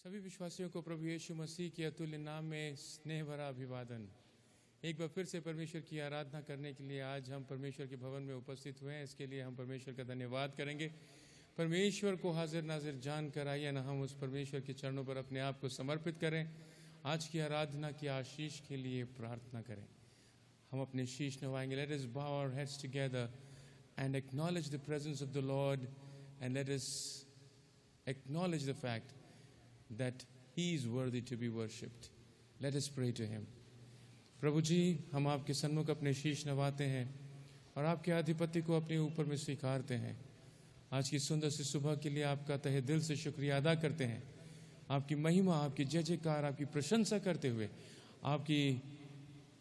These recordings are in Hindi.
सभी विश्वासियों को प्रभु यीशु मसीह के अतुल्य नाम में स्नेह भरा अभिवादन। एक बार फिर से परमेश्वर की आराधना करने के लिए आज हम परमेश्वर के भवन में उपस्थित हुए हैं। इसके लिए हम परमेश्वर का धन्यवाद करेंगे। परमेश्वर को हाजिर नाजिर जान कर आइए ना हम उस परमेश्वर के चरणों पर अपने आप को समर्पित करें। आज की आराधना की आशीष के लिए प्रार्थना करें। हम अपने शीश नवाएंगे। Let us bow our heads together and acknowledge the presence of the Lord, and let us acknowledge the fact that He is worthy to be worshipped. Let us pray to Him. प्रभु जी, हम आपके सन्मुख अपने शीश नवाते हैं और आपके आधिपत्य को अपने ऊपर में स्वीकारते हैं। आज की सुंदर सी सुबह के लिए आपका तहे दिल से शुक्रिया अदा करते हैं। आपकी महिमा, आपकी जय जयकार, आपकी प्रशंसा करते हुए आपकी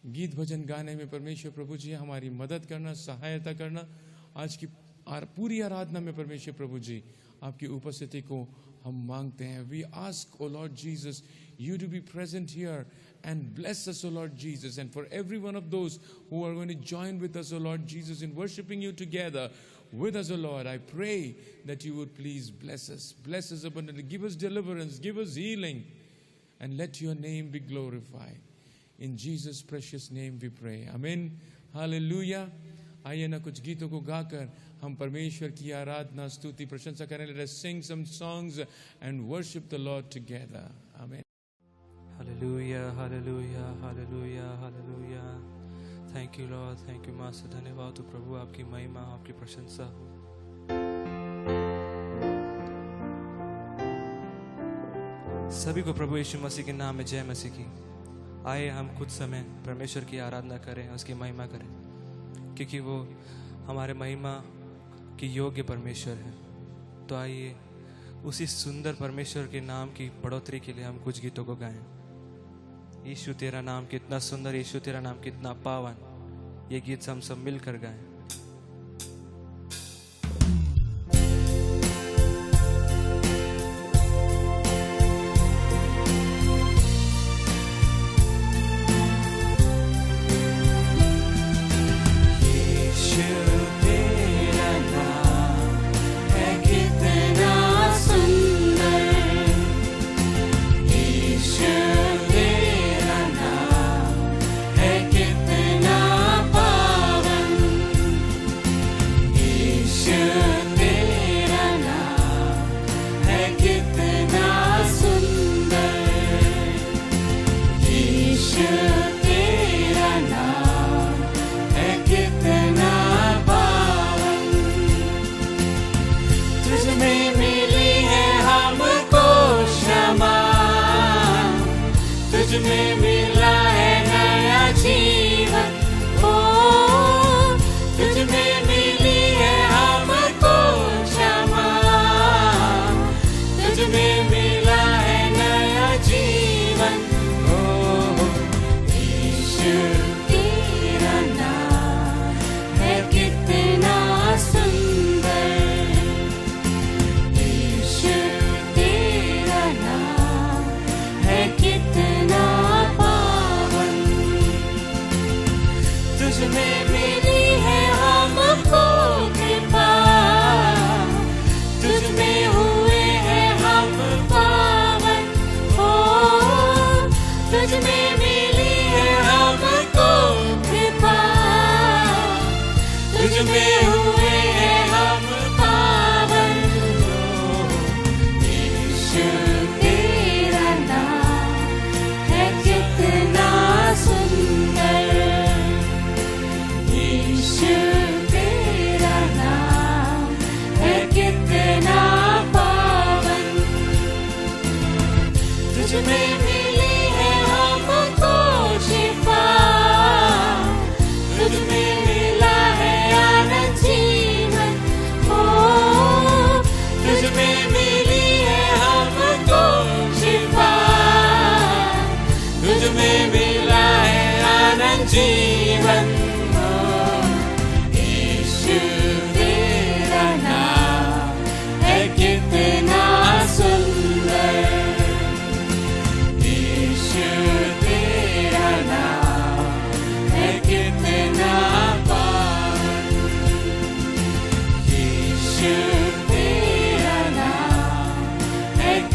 गीत भजन गाने में परमेश्वर प्रभु जी हमारी मदद करना, सहायता करना। आज की पूरी आराधना में परमेश्वर प्रभु जी आपकी उपस्थिति को हम मांगते हैं। We ask, O Lord Jesus, you to be present here and bless us, O Lord Jesus, and for every one of those who are going to join with us, O Lord Jesus, in worshiping you together with us, O Lord, I pray that you would please bless us abundantly, give us deliverance, give us healing, and let your name be glorified. In Jesus' precious name we pray. Amen. Hallelujah. आइए ना कुछ गीतों को गाकर हम परमेश्वर की आराधना, स्तुति, प्रशंसा करें। Let us sing some songs and worship the Lord together. Amen. Hallelujah, hallelujah, hallelujah, hallelujah. Thank you Lord, thank you Master. धन्यवाद हो प्रभु, आपकी महिमा, आपकी प्रशंसा हो। सभी को प्रभु यीशु मसीह के नाम में जय मसीह की। आइए हम कुछ समय परमेश्वर की आराधना करें, उसकी महिमा करें, क्योंकि वो हमारे महिमा की योग्य परमेश्वर है। तो आइए उसी सुंदर परमेश्वर के नाम की बढ़ोतरी के लिए हम कुछ गीतों को गाएं। यीशु तेरा नाम कितना सुंदर, यीशु तेरा नाम कितना पावन, ये गीत हम सब मिलकर गाएं।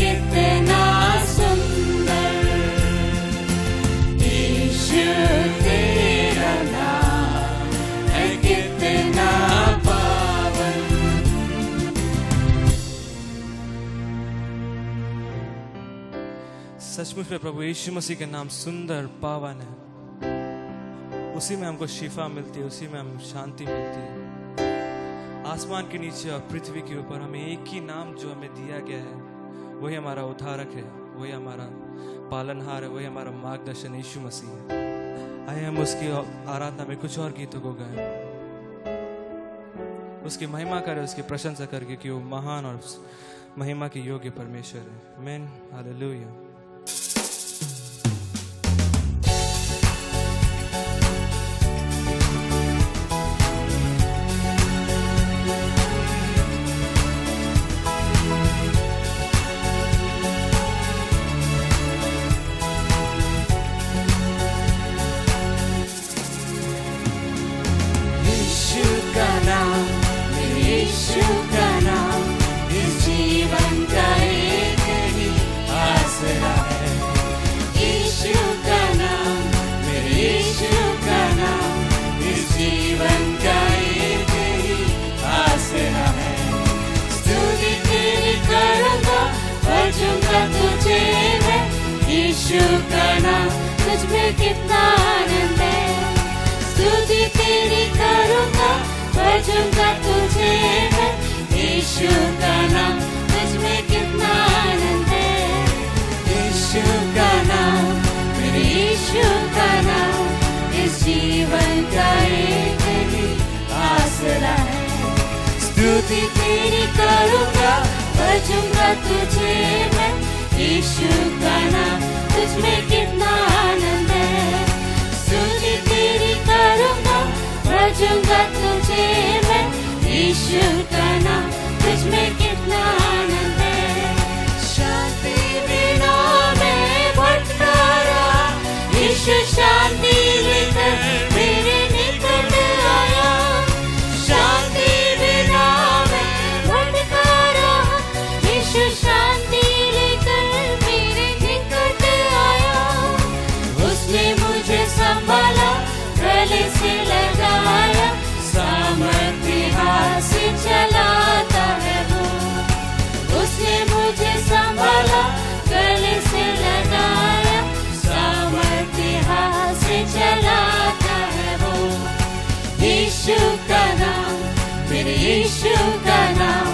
कितना सचमुच में प्रभु यीशु मसीह के नाम सुंदर पावन है। उसी में हमको शिफा मिलती है, उसी में हम शांति मिलती है। आसमान के नीचे और पृथ्वी के ऊपर हमें एक ही नाम जो हमें दिया गया है, वही हमारा उद्धारक है, वही हमारा पालनहार है, वही हमारा मार्गदर्शन यीशु मसीह है। आइए हम उसकी आराधना में कुछ और गीतों को गाएं, उसकी महिमा करें, उसकी प्रशंसा करके कि वो महान और महिमा के योग्य परमेश्वर है। आमीन, हालेलुया। यीशु का नाम तुझ में कितना आनंद है, स्तुति तेरी करूँगा, भजूंगा तुझे मैं। यीशु का नाम तुझ में कितना आनंद है, यीशु का नाम, मेरे यीशु का नाम, इस जीवन का एक ही आसरा है। स्तुति तेरी करूँगा, भजूंगा तुझे मैं। यीशु का नाम तुझ में कितना आनंद है, स्तुति तेरी करूँगा, भजूंगा तुझे मैं। यीशु का नाम तुझ में कितना आनंद है। शांति बिना मैं भटका रहा, यीशु शांति लेकर मेरे निकट आया। शांति बिना मैं भटका रहा, यीशु शांति संभाला, गले से लगाया, सामर्थ्य हाथ से चलाता है वो। उसने मुझे संभाला, गले से लगाया, सामर्थ्य हाथ से चलाता है वो। यीशु का नाम, मेरे यीशु का नाम,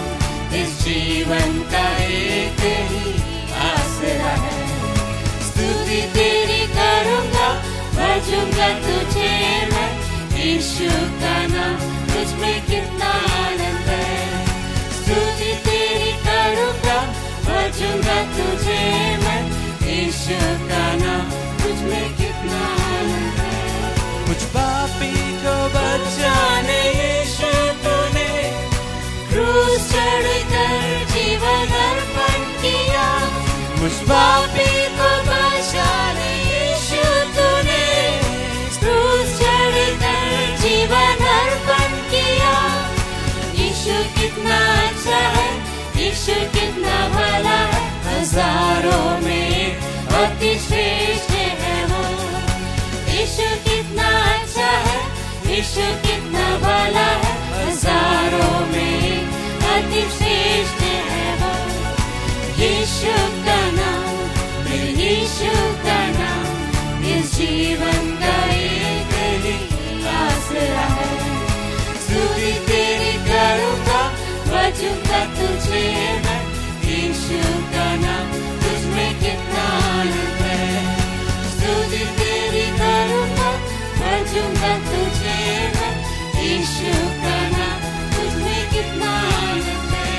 इस जीवन का एक ही आसरा है। स्तुति तेरी करूँगा, भजूंगा तुझे मैं। यीशु का नाम तुझ में कितना आनंद है, स्तुति तेरी करूँगा, भजूंगा तुझे मैं। यीशु का नाम तुझ में कितना आनंद है। मुझ पापी को बचाने यीशु तूने क्रूस चढ़कर जीवन अर्पण किया। मुझ पापी को बचाने यीशु तूने क्रूस चढ़कर जीवन अर्पण किया। यीशु कितना अच्छा है, यीशु कितना भला है, हजारों में अति श्रेष्ठ है वो। यीशु कितना अच्छा है, यीशु कितना भला है, हजारों में अति श्रेष्ठ है वो। यीशु का नाम, मेरे यीशु का नाम, इस जीवन का एक ही आसरा है। स्तुति तेरी करूँगा, भजूंगा तुझे मैं। यीशु का नाम तुझ में कितना आनंद है, स्तुति तेरी करूँगा, भजूंगा तुझे मैं। यीशु का नाम तुझ में कितना आनंद है।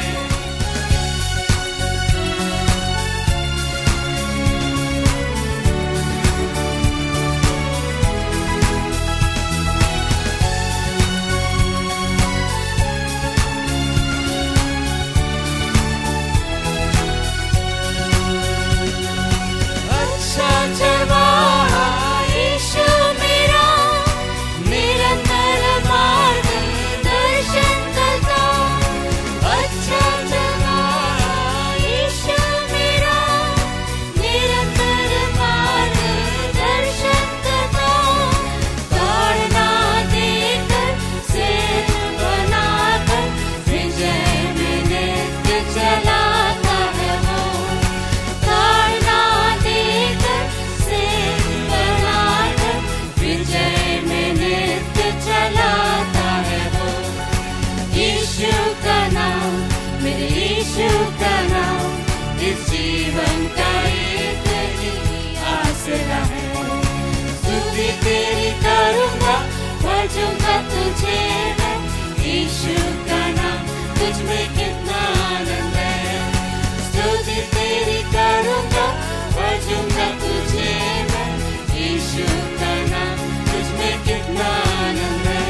निकला है। स्तुति तेरी करूँगा, भजूंगा तुझे मैं, यीशु का नाम तुझ में कितना आनंद है। स्तुति तेरी करूँगा, भजूंगा तुझे मैं, यीशु का नाम तुझ में कितना आनंद है।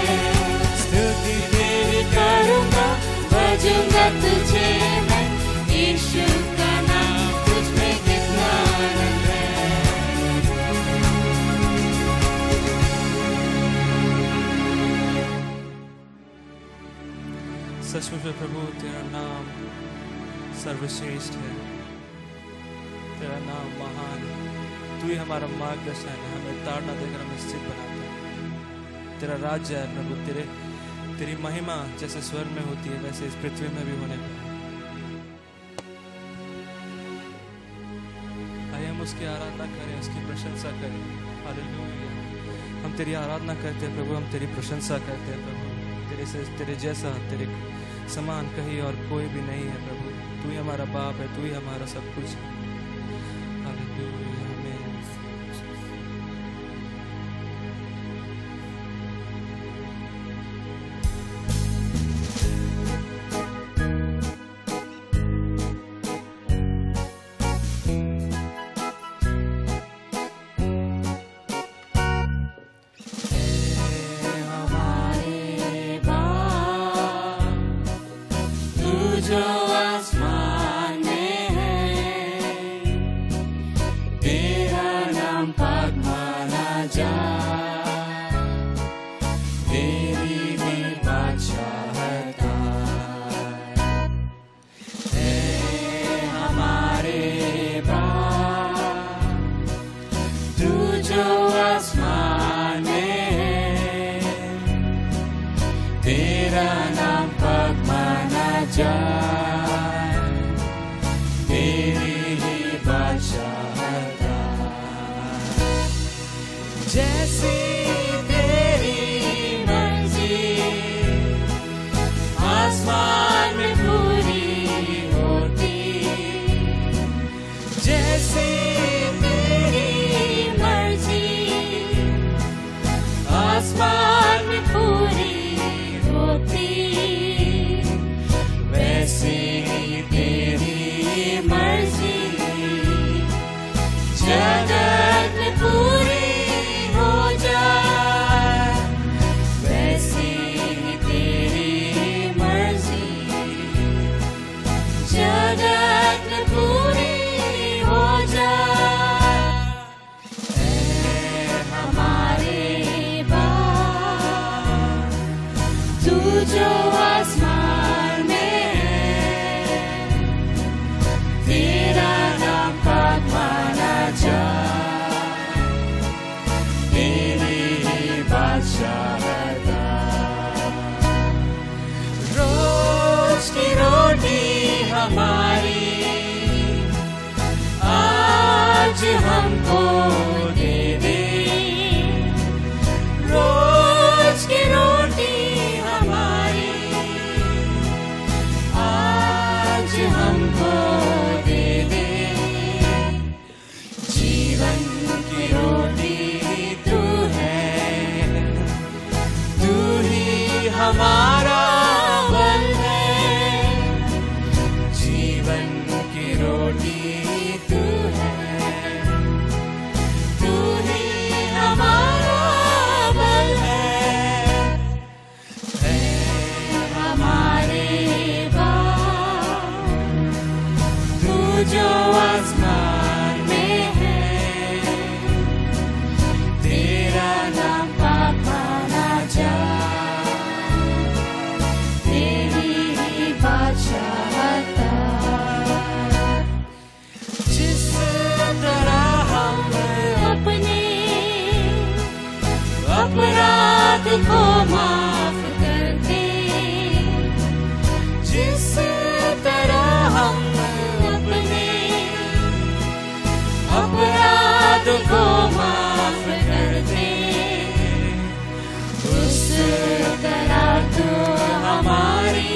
स्तुति तेरी करूँगा, भजूंगा तुझे मैं, यीशु का नाम तुझ में कितना आनंद है। सचमुच में प्रभु तेरा नाम सर्वश्रेष्ठ है, तेरा नाम महान है। तू ही हमारा मार्गदर्शन है, हमें ताड़ना देकर हमें स्थिर बनाता है। तेरा राज्य है प्रभु, तेरी महिमा जैसे स्वर्ग में होती है वैसे इस पृथ्वी में भी होने पाए। आइए हम उसकी आराधना करें, उसकी प्रशंसा करें। हालेलुया। हम तेरी आराधना करते हैं प्रभु, हम तेरी प्रशंसा करते हैं प्रभु। तेरे जैसा, तेरे समान कहीं और कोई भी नहीं है प्रभु। तू ही हमारा बाप है, तू ही हमारा सब कुछ है। हालेलुया। आमीन। जो आसमान में है, तेरा नाम पाक माना जाए। तेरी में बादशाहत है हमारे बाप। तू जो आसमान में है, तेरा नाम पाक माना जाए। तेरी ही बादशाहत जैसी तेरी मर्जी आसमान में पूरी होती। जैसी तेरी मर्जी आसमान में पूरी होती, वैसे ही तेरी मर्जी जगत में पूरी हो जाए। वैसे ही तेरी मर्जी जगत में पूरी हो जाए। ऐ हमारे बाप, तू जो आसमान में है, तेरा नाम पाक माना जाए। तेरी ही बादशाहत। रोज की रोटी हमारी आज हमको दे दे। रोज की रोटी हमारी आज हमको दे दे। जीवन की रोटी तू है, तू ही हमारा बल है। जीवन की रोटी तू है, तू ही हमारा बल है। हमारे बाप, तू जो आसमान में है, तेरा नाम पाक माना जाए। तेरी ही बादशाहत। जिस तरह हम अपने अपराध को माफ करते, जिस तरह हम अपने अपराध को माफ करते, उस तरह तो हमारी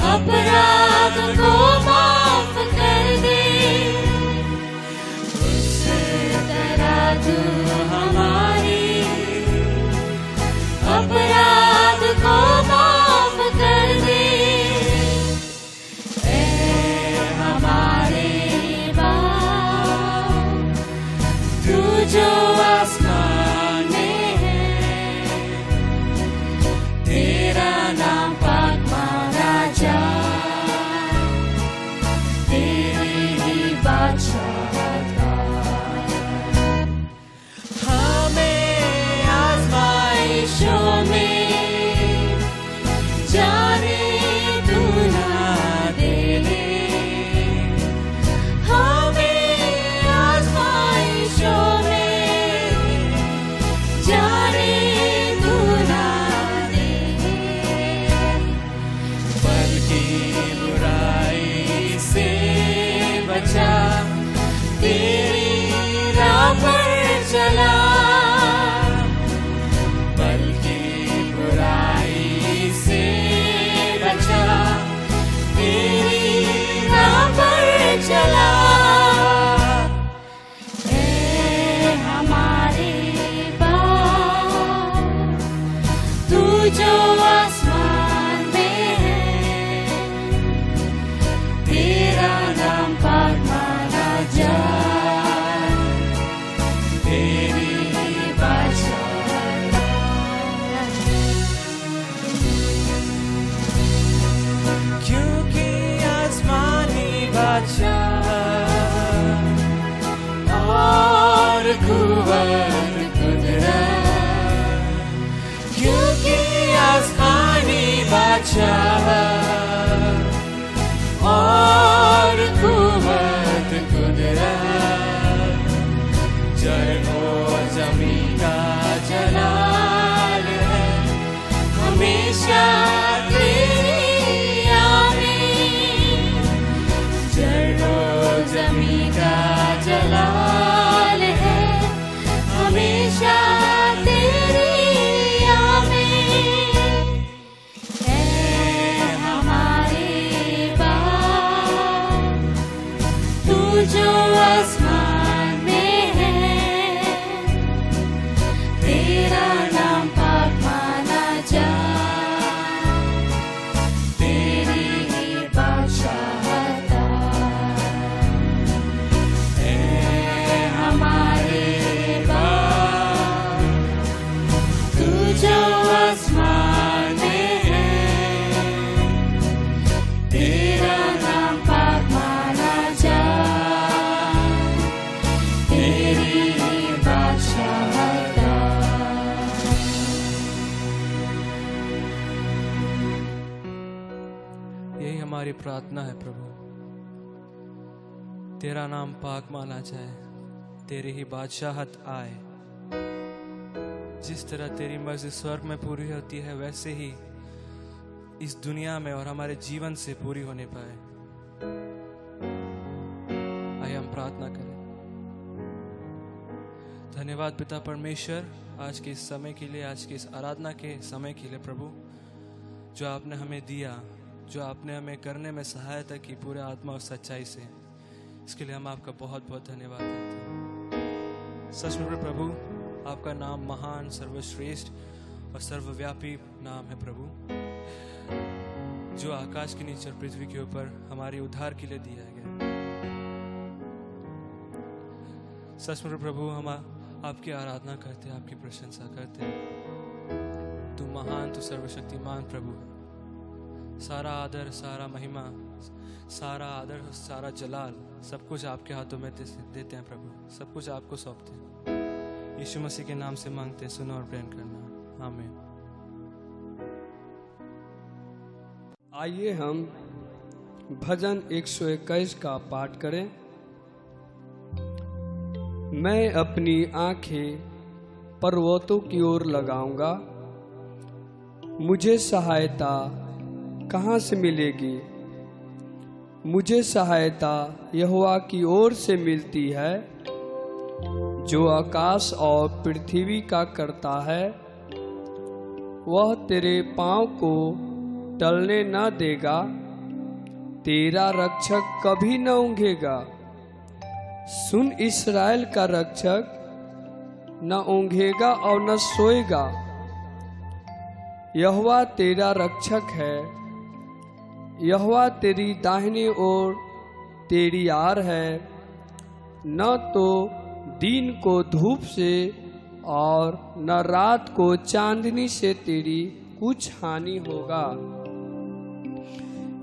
अपराध को माफ कर दे। उस तू हमारी अपराध को माफ कर दे। ऐ हमारे बाप, तू जो आसमान में है, तेरा नाम पाक माना जाए, तेरी ही बादशाहत हमें आज़माइशों में जाने तू ना दे। हमें आज़माइशों में जाने तू ना दे, बल्कि बुराई से बचा, तेरी राह पर चला। बल्कि बुराई से बचा, तेरी राह पर चला। ऐ हमारे बाप, तू जो आसमान में है, तेरा नाम पाक माना जाए, तेरी बादशाहत। क्योंकि आसमानी बादशाह और कुव्वत कुदरत, क्योंकि आसमानी बादशाह और कुव्वत कुदरत, जर्गो जमी का जलाल है, हमेशा तेरी आमीन। जड़ो जमी का जलाल है, हमेशा तेरी आमीन। ऐ हमारे बाप, तू जो आसमान में है, तेरा नाम पाक माना जाए, तेरी ही बादशाहत। ऐ हमारे बाप, तू जो आसमान में है, तेरा नाम पाक माना जाए, तेरी ही बादशाहत। यही हमारी प्रार्थना है प्रभु, तेरा नाम पाक माना जाए, तेरी ही बादशाहत आए। जिस तरह तेरी मर्जी स्वर्ग में पूरी होती है, वैसे ही इस दुनिया में और हमारे जीवन से पूरी होने पाए। आइए हम प्रार्थना करें। धन्यवाद पिता परमेश्वर, आज के इस समय के लिए, आज के इस आराधना के समय के लिए प्रभु, जो आपने हमें दिया, जो आपने हमें करने में सहायता की पूरे आत्मा और सच्चाई से, इसके लिए हम आपका बहुत बहुत धन्यवाद देते हैं। सच में प्रभु, आपका नाम महान, सर्वश्रेष्ठ और सर्वव्यापी नाम है प्रभु, जो आकाश के नीचे और पृथ्वी के ऊपर हमारे उद्धार के लिए दिया गया। सच में प्रभु, हम आपकी आराधना करते हैं, आपकी प्रशंसा करते हैं। तू महान, तू सर्वशक्तिमान प्रभु है। सारा आदर, सारा महिमा, सारा आदर, सारा जलाल, सब कुछ आपके हाथों में देते हैं प्रभु, सब कुछ आपको सौंपते हैं। यीशु मसीह के नाम से मांगते हैं, सुनो और प्रेम करना, आमीन। आइए हम भजन 121 का पाठ करें। मैं अपनी आंखें पर्वतों की ओर लगाऊंगा, मुझे सहायता कहाँ से मिलेगी? मुझे सहायता यहोवा की ओर से मिलती है, जो आकाश और पृथ्वी का करता है। वह तेरे पाँव को टलने न देगा, तेरा रक्षक कभी न ऊँघेगा। सुन इस्राएल का रक्षक, न ऊँघेगा और न सोएगा। यहोवा तेरा रक्षक है, यहोवा तेरी दाहिनी ओर तेरी आर है। न तो दिन को धूप से और न रात को चांदनी से तेरी कुछ हानि होगा।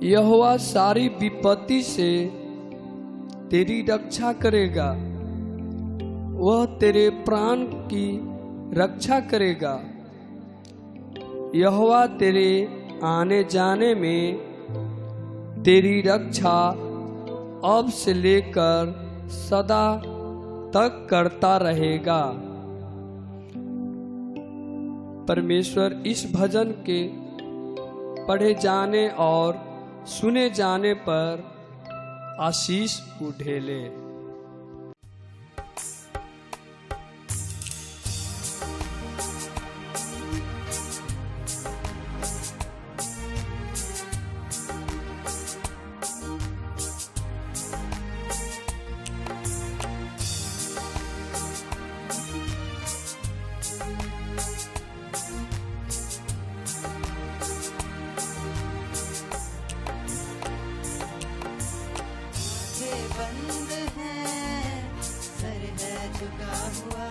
यहोवा सारी विपत्ति से तेरी रक्षा करेगा, वह तेरे प्राण की रक्षा करेगा। यहोवा तेरे आने जाने में तेरी रक्षा अब से लेकर सदा तक करता रहेगा। परमेश्वर इस भजन के पढ़े जाने और सुने जाने पर आशीष उठेले। बंद है, सर है झुका हुआ।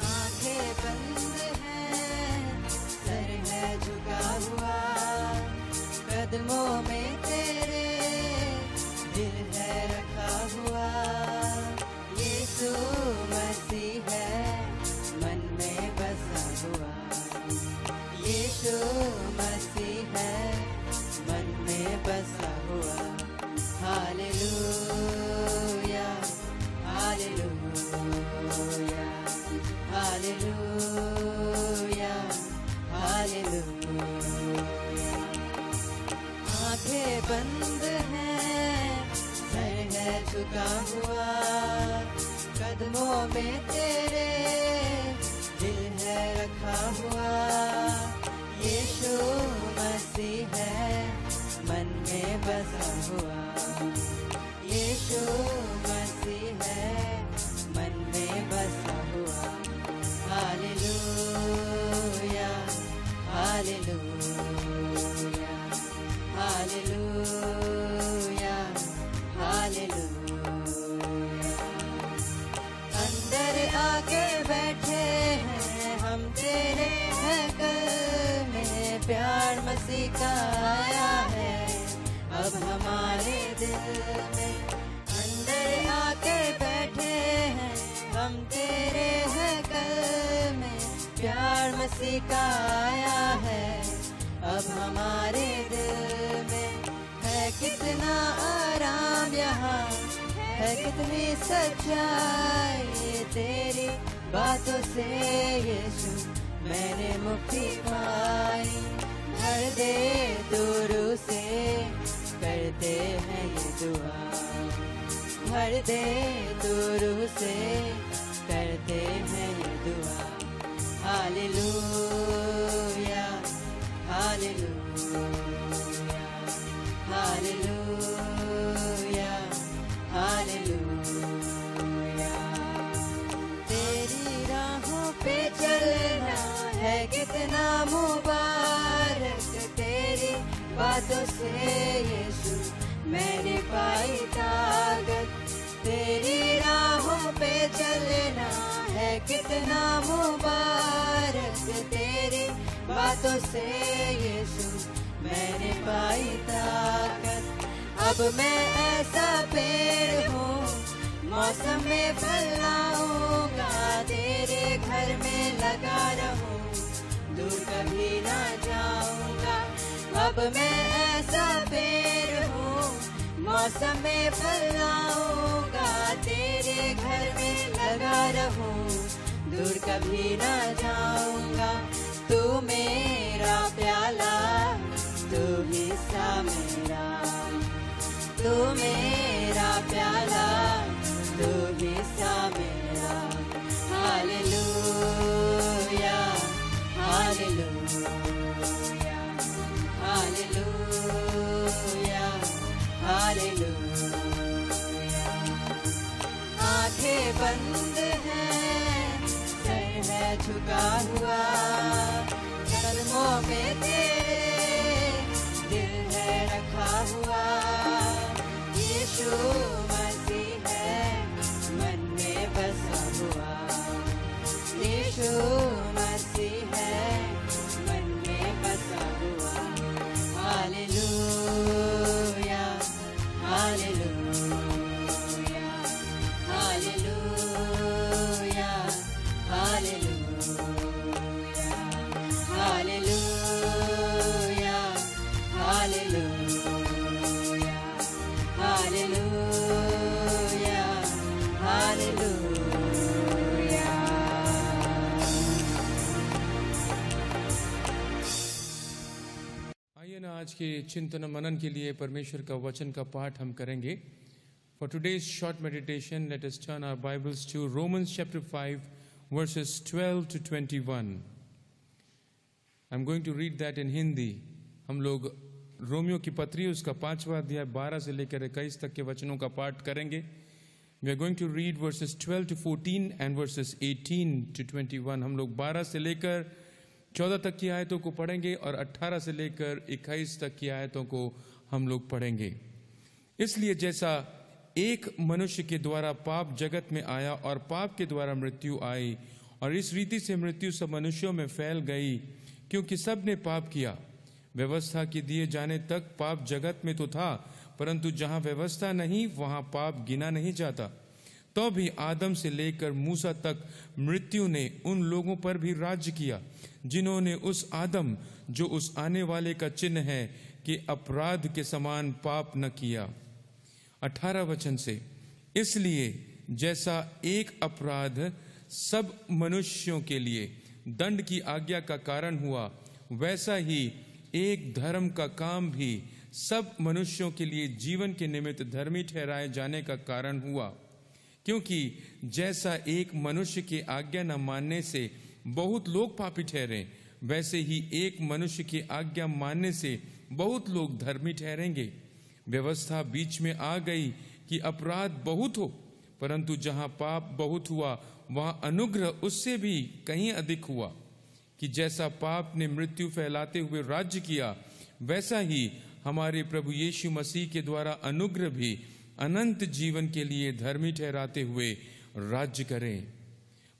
आंखें बंद हैं, सर है झुका हुआ। कदमों में तेरे दिल है रखा हुआ। यीशु मसीह है मन में बसा हुआ। यीशु मसीह है मन में बसा हुआ। Hallelujah hallelujah hallelujah hallelujah. आंखें बंद हैं, सर है झुका हुआ। कदमों में तेरे दिल है रखा हुआ। यीशु मसीह है मन में बसा हुआ। यीशु मसीह है मन में बसा हुआ। Hallelujah hallelujah hallelujah hallelujah. अंदर आके बैठे हैं हम तेरे हैकल में। प्यार मसीह का आया है अब हमारे दिल में। अंदर आके बैठे हैं हम तेरे हैकल में। प्यार मसीह का आया है अब हमारे दिल में। है कितना आराम यहाँ, है कितनी सच्चाई तेरी बातों से यीशु मैंने मुक्ति पाई। भर दे दूरों से करते हैं ये दुआ। भर दे दूरों से करते हैं ये दुआ। Hallelujah hallelujah hallelujah hallelujah. तेरी राहों पे चलना है कितना मुबारक। तेरी बातों से यीशु मैंने पाई ताकत। तेरी राहों पे चलना है कितना मुबारक। तेरी बातों से यीशु मैंने पाई ताकत। अब मैं ऐसा पेड़ हूँ मौसम में फल लाऊंगा। तेरे घर में लगा रहूं, दूर कभी ना जाऊंगा। अब मैं ऐसा पेड़ हूँ मौसम में फल लाऊंगा। तेरे घर में लगा रहूं, दूर कभी ना जाऊंगा। तू मेरा प्याला, तू हिस्सा मेरा। तू मेरा प्याला, तू हिस्सा मेरा। Hallelujah hallelujah hallelujah hallelujah. बंद हैं, सर है झुका हुआ, कदमों में तेरे दिल है रखा हुआ। यीशु मसीह है मन में बसा हुआ, यीशु मसीह है मन में बसा हुआ। Hallelujah, hallelujah, hallelujah, hallelujah, hallelujah, hallelujah, hallelujah, hallelujah. आइए ना आज के चिंतन मनन के लिए परमेश्वर का वचन का पाठ हम करेंगे। For today's short meditation, let us turn our Bibles to Romans chapter 5, verses 12 to 21. I'm going to read that in Hindi. हम लोग रोमियो की पत्री उसका 5वां अध्याय 12 से लेकर 21 तक के वचनों का पाठ करेंगे। We are going to read verses 12 to 14 and verses 18 to 21. हम लोग 12 से लेकर 14 तक की आयतों को पढ़ेंगे और 18 से लेकर 21 तक की आयतों को हम लोग पढ़ेंगे। इसलिए जैसा एक मनुष्य के द्वारा पाप जगत में आया और पाप के द्वारा मृत्यु आई, और इस रीति से मृत्यु सब मनुष्यों में फैल गई, क्योंकि सब ने पाप किया। व्यवस्था के दिए जाने तक पाप जगत में तो था, परंतु जहां व्यवस्था नहीं वहां पाप गिना नहीं जाता। तो भी आदम से लेकर मूसा तक मृत्यु ने उन लोगों पर भी राज्य किया, जिन्होंने उस आदम जो उस आने वाले का चिन्ह है कि अपराध के समान पाप न किया। 18 वचन से, इसलिए जैसा एक अपराध सब मनुष्यों के लिए दंड की आज्ञा का कारण हुआ, वैसा ही एक धर्म का काम भी सब मनुष्यों के लिए जीवन के निमित्त धर्मी ठहराए जाने का कारण हुआ। क्योंकि जैसा एक मनुष्य की आज्ञा न मानने से बहुत लोग पापी ठहरे, वैसे ही एक मनुष्य की आज्ञा मानने से बहुत लोग धर्मी ठहरेंगे। व्यवस्था बीच में आ गई कि अपराध बहुत हो, परंतु जहां पाप बहुत हुआ वहां अनुग्रह उससे भी कहीं अधिक हुआ। कि जैसा पाप ने मृत्यु फैलाते हुए राज्य किया, वैसा ही हमारे प्रभु यीशु मसीह के द्वारा अनुग्रह भी अनंत जीवन के लिए धर्मी ठहराते हुए राज्य करें।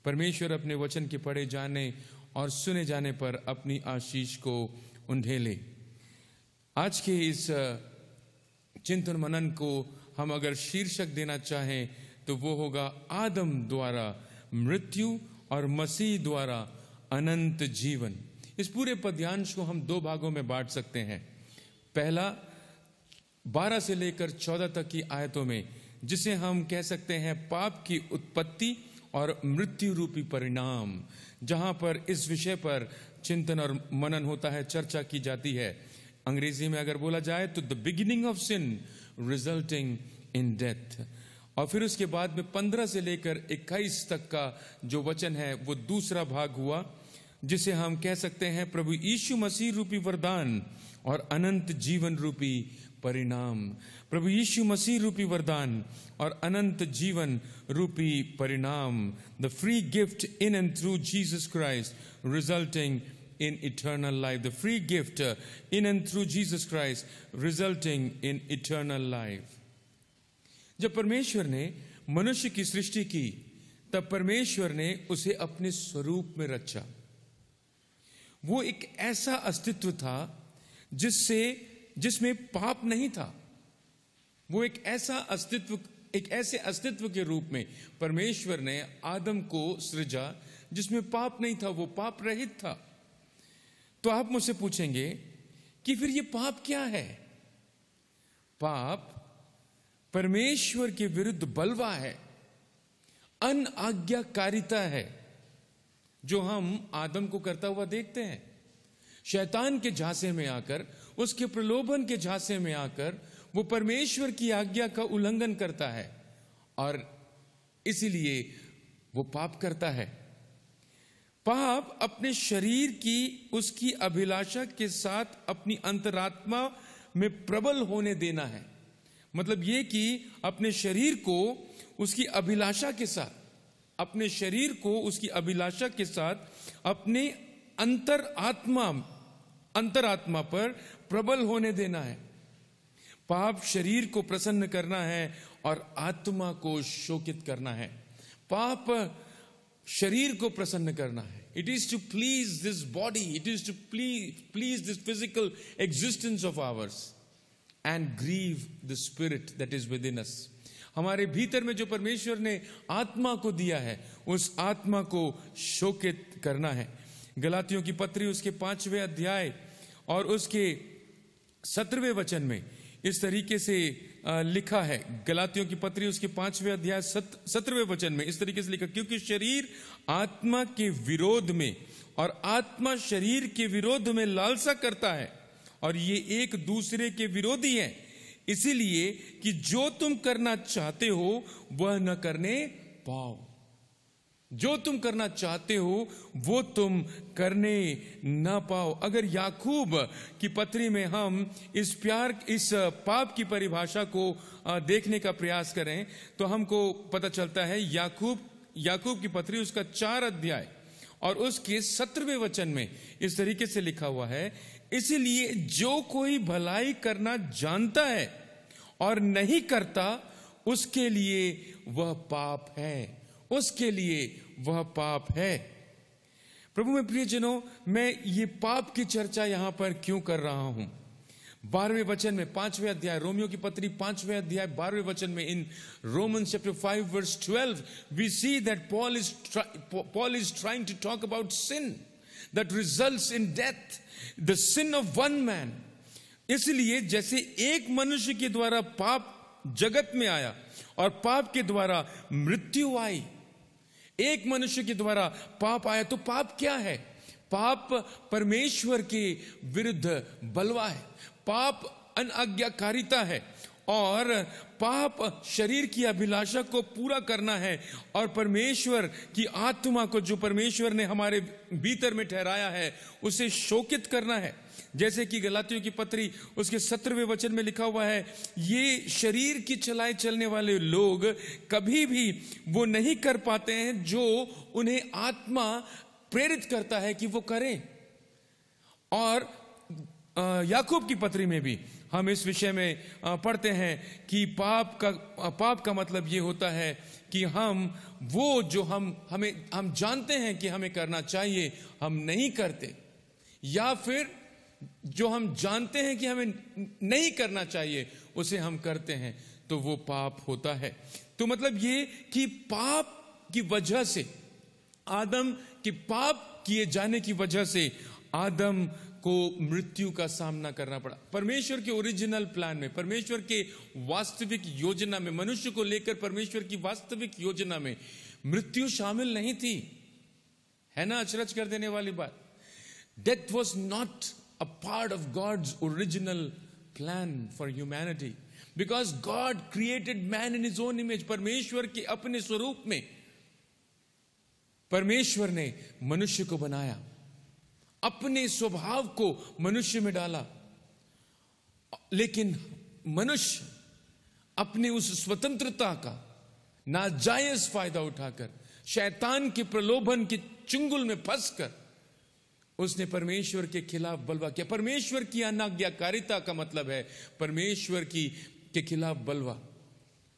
परमेश्वर अपने वचन के पढ़े जाने और सुने जाने पर अपनी आशीष को उंडेले। आज के इस चिंतन मनन को हम अगर शीर्षक देना चाहें तो वो होगा आदम द्वारा मृत्यु और मसीह द्वारा अनंत जीवन। इस पूरे पद्यांश को हम 2 भागों में बांट सकते हैं। पहला 12 से लेकर 14 तक की आयतों में, जिसे हम कह सकते हैं पाप की उत्पत्ति और मृत्यु रूपी परिणाम, जहां पर इस विषय पर चिंतन और मनन होता है, चर्चा की जाती है। अंग्रेजी में अगर बोला जाए तो the beginning of sin resulting in death. और फिर उसके बाद में 15 से लेकर 21 तक का जो वचन है वो दूसरा भाग हुआ, जिसे हम कह सकते हैं प्रभु यीशु मसीह रूपी वरदान और अनंत जीवन रूपी परिणाम। प्रभु यीशु मसीह रूपी वरदान और अनंत जीवन रूपी परिणाम, the free gift in and through Jesus Christ resulting in eternal life, the free gift in and through Jesus Christ resulting in eternal life. जब परमेश्वर ने मनुष्य की सृष्टि की, तब परमेश्वर ने उसे अपने स्वरूप में रचा। वो एक ऐसा अस्तित्व था जिसमें पाप नहीं था। वो एक ऐसे अस्तित्व के रूप में परमेश्वर ने आदम को सृजा जिसमें पाप नहीं था, वो पाप रहित था। तो आप मुझसे पूछेंगे कि फिर ये पाप क्या है? पाप परमेश्वर के विरुद्ध बलवा है, अनआज्ञाकारिता है, जो हम आदम को करता हुआ देखते हैं। शैतान के झांसे में आकर, उसके प्रलोभन के झांसे में आकर वो परमेश्वर की आज्ञा का उल्लंघन करता है और इसीलिए वो पाप करता है। पाप अपने शरीर की उसकी अभिलाषा के साथ अपनी अंतरात्मा में प्रबल होने देना है। मतलब ये कि अपने शरीर को उसकी अभिलाषा के साथ, अपने शरीर को उसकी अभिलाषा के साथ अपने अंतरात्मा पर प्रबल होने देना है। पाप शरीर को प्रसन्न करना है और आत्मा को शोकित करना है। पाप शरीर को प्रसन्न करना है। It is to please this body. It is to please this physical existence of ours and grieve the spirit that is within us. हमारे भीतर में जो परमेश्वर ने आत्मा को दिया है, उस आत्मा को शोकित करना है। गलातियों की पत्री उसके 5वें अध्याय और उसके 17वें वचन में इस तरीके से लिखा है। गलातियों की पत्री उसके 5वें अध्याय 17वें वचन में इस तरीके से लिखा, क्योंकि शरीर आत्मा के विरोध में और आत्मा शरीर के विरोध में लालसा करता है और ये एक दूसरे के विरोधी हैं, इसीलिए कि जो तुम करना चाहते हो वह न करने पाओ। जो तुम करना चाहते हो वो तुम करने ना पाओ। अगर याकूब की पत्री में हम इस पाप की परिभाषा को देखने का प्रयास करें तो हमको पता चलता है याकूब की पत्री उसका 4 अध्याय और उसके 17वें वचन में इस तरीके से लिखा हुआ है, इसलिए जो कोई भलाई करना जानता है और नहीं करता उसके लिए वह पाप है। उसके लिए वह पाप है। प्रभु में प्रियजनों, मैं ये पाप की चर्चा यहां पर क्यों कर रहा हूं? 12वें वचन में 5वें अध्याय, रोमियो की पत्री 5वें अध्याय 12वें वचन में, इन Romans chapter 5 verse 12 we see that Paul is trying to talk about sin that results in death, the sin of one man. इसलिए जैसे एक मनुष्य के द्वारा पाप जगत में आया और पाप के द्वारा मृत्यु आई, एक मनुष्य के द्वारा पाप आया, तो पाप क्या है? पाप परमेश्वर के विरुद्ध बलवा है। पाप अनाज्ञाकारिता है और पाप शरीर की अभिलाषा को पूरा करना है और परमेश्वर की आत्मा को, जो परमेश्वर ने हमारे भीतर में ठहराया है, उसे शोकित करना है। जैसे कि गलातियों की पत्री उसके 17वें वचन में लिखा हुआ है, ये शरीर की चलाए चलने वाले लोग कभी भी वो नहीं कर पाते हैं जो उन्हें आत्मा प्रेरित करता है कि वो करें। और याकूब की पत्री में भी हम इस विषय में पढ़ते हैं कि पाप का मतलब ये होता है कि हम जानते हैं कि हमें करना चाहिए, हम नहीं करते, या फिर जो हम जानते हैं कि हमें नहीं करना चाहिए उसे हम करते हैं, तो वो पाप होता है। तो मतलब ये कि पाप की वजह से, आदम के पाप किए जाने की वजह से आदम को मृत्यु का सामना करना पड़ा। परमेश्वर के ओरिजिनल प्लान में, परमेश्वर के वास्तविक योजना में, मनुष्य को लेकर परमेश्वर की वास्तविक योजना में मृत्यु शामिल नहीं थी। है ना अचरज कर देने वाली बात? Death was not a part of God's original plan for humanity, because God created man in his own image. परमेश्वर के अपने स्वरूप में परमेश्वर ने मनुष्य को बनाया, अपने स्वभाव को मनुष्य में डाला, लेकिन मनुष्य अपने उस स्वतंत्रता का नाजायज फायदा उठाकर शैतान के प्रलोभन के चुंगल में फंसकर उसने परमेश्वर के खिलाफ बलवा किया। परमेश्वर की अनाज्ञाकारिता का मतलब है परमेश्वर के खिलाफ बलवा,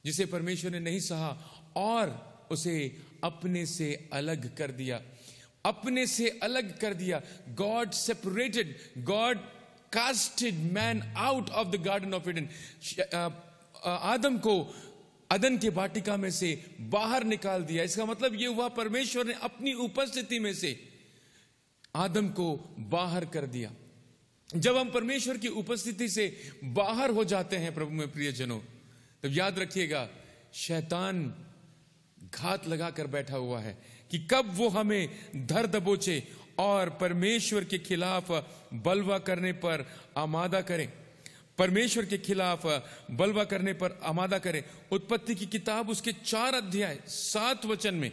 जिसे परमेश्वर ने नहीं सहा और उसे अपने से अलग कर दिया। अपने से अलग कर दिया। God separated, God casted man out of the garden of Eden. आदम को अदन के वाटिका में से बाहर निकाल दिया। इसका मतलब यह हुआ परमेश्वर ने अपनी उपस्थिति में से आदम को बाहर कर दिया। जब हम परमेश्वर की उपस्थिति से बाहर हो जाते हैं प्रभु में प्रियजनों, तब याद रखिएगा शैतान घात लगाकर बैठा हुआ है कि कब वो हमें धर दबोचे और परमेश्वर के खिलाफ बलवा करने पर आमादा करें। परमेश्वर के खिलाफ बलवा करने पर आमादा करें। उत्पत्ति की किताब उसके 4 अध्याय 7 वचन में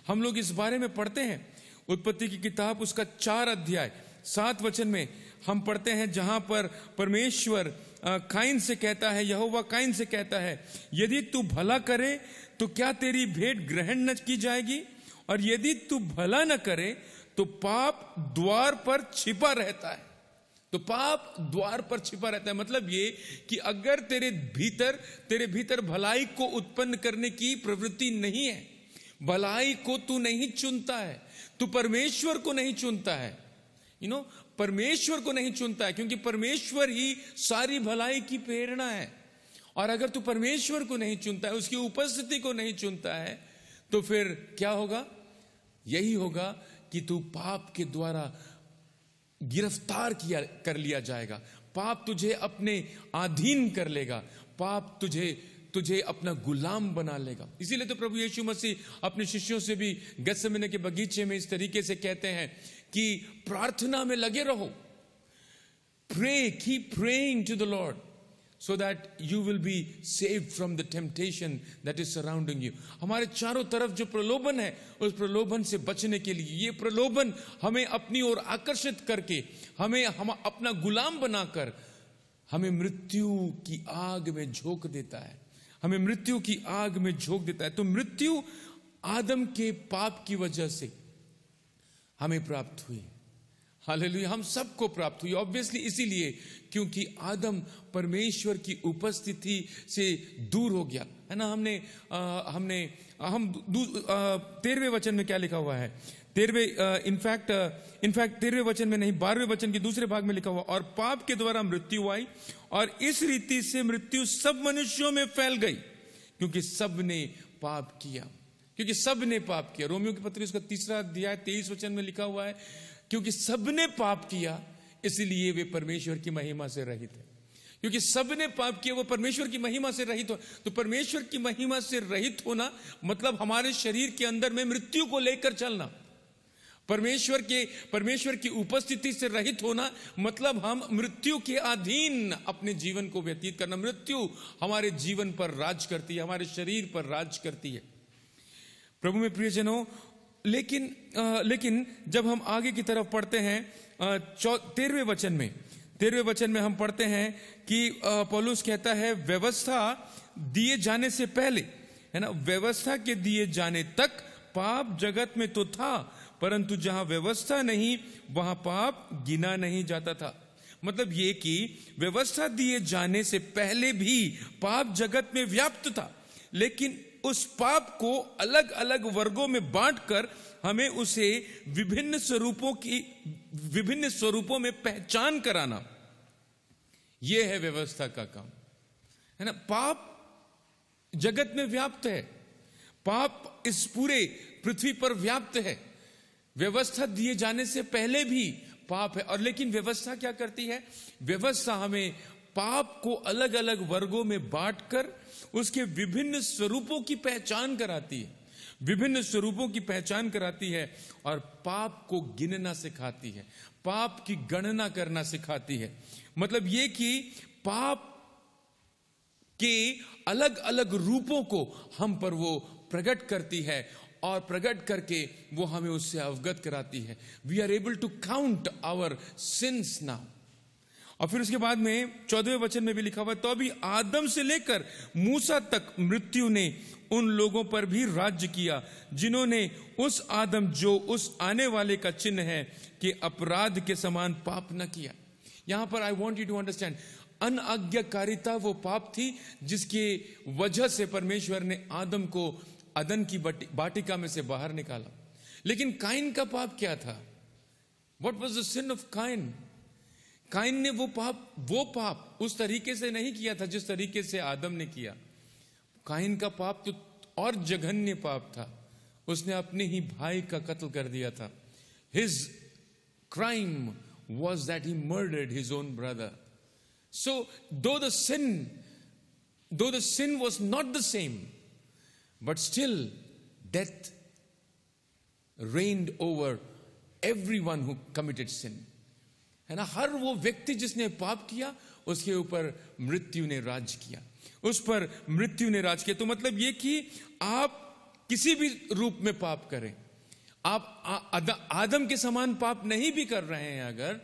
हम लोग इस बारे में पढ़ते हैं। उत्पत्ति की किताब उसका 4 अध्याय 7 वचन में हम पढ़ते हैं, जहां पर परमेश्वर काइन से कहता है, यहोवा काइन से कहता है, यदि तू भला करे तो क्या तेरी भेंट ग्रहण न की जाएगी, और यदि तू भला न करे तो पाप द्वार पर छिपा रहता है। तो पाप द्वार पर छिपा रहता है, मतलब ये कि अगर तेरे भीतर भलाई को उत्पन्न करने की प्रवृत्ति नहीं है, भलाई को तू नहीं चुनता है, तू परमेश्वर को नहीं चुनता है, परमेश्वर को नहीं चुनता है, क्योंकि परमेश्वर ही सारी भलाई की प्रेरणा है। और अगर तू परमेश्वर को नहीं चुनता है, उसकी उपस्थिति को नहीं चुनता है, तो फिर क्या होगा? यही होगा कि तू पाप के द्वारा गिरफ्तार कर लिया जाएगा, पाप तुझे अपने अधीन कर लेगा, पाप तुझे अपना गुलाम बना लेगा। इसीलिए तो प्रभु यीशु मसीह अपने शिष्यों से भी गत्सेमने के बगीचे में इस तरीके से कहते हैं कि प्रार्थना में लगे रहो, pray, keep praying to the Lord so that you will be saved from the temptation that is surrounding you। हमारे चारों तरफ जो प्रलोभन है, उस प्रलोभन से बचने के लिए, ये प्रलोभन हमें अपनी ओर आकर्षित करके, हम अपना गुलाम बनाकर हमें मृत्यु की आग में झोंक देता है, हमें मृत्यु की आग में झोंक देता है। तो मृत्यु आदम के पाप की वजह से हमें प्राप्त हुई, हालेलुया, हम सबको प्राप्त हुई। ऑब्वियसली इसीलिए क्योंकि आदम परमेश्वर की उपस्थिति से दूर हो गया, है ना। हम 13वें वचन में क्या लिखा हुआ है? 13वें वचन में नहीं, 12वें वचन के दूसरे भाग में लिखा हुआ, और पाप के द्वारा मृत्यु आई, और इस रीति से मृत्यु सब मनुष्यों में फैल गई, क्योंकि सब ने पाप किया, क्योंकि सब ने पाप किया। रोमियो की पत्री उसका 3 अध्याय 23 वचन में लिखा हुआ है, क्योंकि सबने पाप किया इसलिए वे परमेश्वर की महिमा से रहित है। क्योंकि सबने पाप किया, वो परमेश्वर की महिमा से रहित हो। तो परमेश्वर की महिमा से रहित होना मतलब हमारे शरीर के अंदर में मृत्यु को लेकर चलना, परमेश्वर की उपस्थिति से रहित होना मतलब हम मृत्यु के अधीन अपने जीवन को व्यतीत करना। मृत्यु हमारे जीवन पर राज करती है, हमारे शरीर पर राज करती है। प्रभु में प्रियजनों, लेकिन जब हम आगे की तरफ पढ़ते हैं 13वें वचन में हम पढ़ते हैं कि पौलुस कहता है, व्यवस्था दिए जाने से पहले, है ना, व्यवस्था के दिए जाने तक पाप जगत में तो था, परंतु जहां व्यवस्था नहीं वहां पाप गिना नहीं जाता था। मतलब ये कि व्यवस्था दिए जाने से पहले भी पाप जगत में व्याप्त था, लेकिन उस पाप को अलग अलग वर्गों में बांटकर हमें उसे विभिन्न स्वरूपों में पहचान कराना, यह है व्यवस्था का काम, है ना। पाप जगत में व्याप्त है, पाप इस पूरे पृथ्वी पर व्याप्त है। व्यवस्था दिए जाने से पहले भी पाप है, और लेकिन व्यवस्था क्या करती है? व्यवस्था हमें पाप को अलग अलग वर्गों में बांटकर उसके विभिन्न स्वरूपों की पहचान कराती है, विभिन्न स्वरूपों की पहचान कराती है, और पाप को गिनना सिखाती है, पाप की गणना करना सिखाती है। मतलब ये कि पाप के अलग अलग रूपों को हम पर वो प्रकट करती है, और प्रकट करके वो हमें उससे अवगत कराती है। We are able to count our sins now. और फिर उसके बाद में 14वें वचन में भी लिखा हुआ, तो अभी आदम से लेकर मूसा तक मृत्यु ने उन लोगों पर भी राज्य किया जिन्होंने उस आदम जो उस आने वाले का चिन्ह है कि अपराध के समान पाप न किया। यहां पर I want you to understand, अनाज्ञाकारिता वो पाप थी जिसके वजह से परमेश्वर ने आदम को अदन की बाटिका में से बाहर निकाला। लेकिन काइन का पाप क्या था? What was the sin of Cain? Cain ने वो पाप उस तरीके से नहीं किया था जिस तरीके से आदम ने किया। काइन का पाप तो और जघन्य पाप था, उसने अपने ही भाई का कत्ल कर दिया था। His crime was that he murdered his own brother. So though the sin was not the same, but still death reigned over everyone who committed sin, है ना। हर वो व्यक्ति जिसने पाप किया उसके ऊपर मृत्यु ने राज किया, उस पर मृत्यु ने राज किया। तो मतलब ये कि आप किसी भी रूप में पाप करें, आप आदम के समान पाप नहीं भी कर रहे हैं, अगर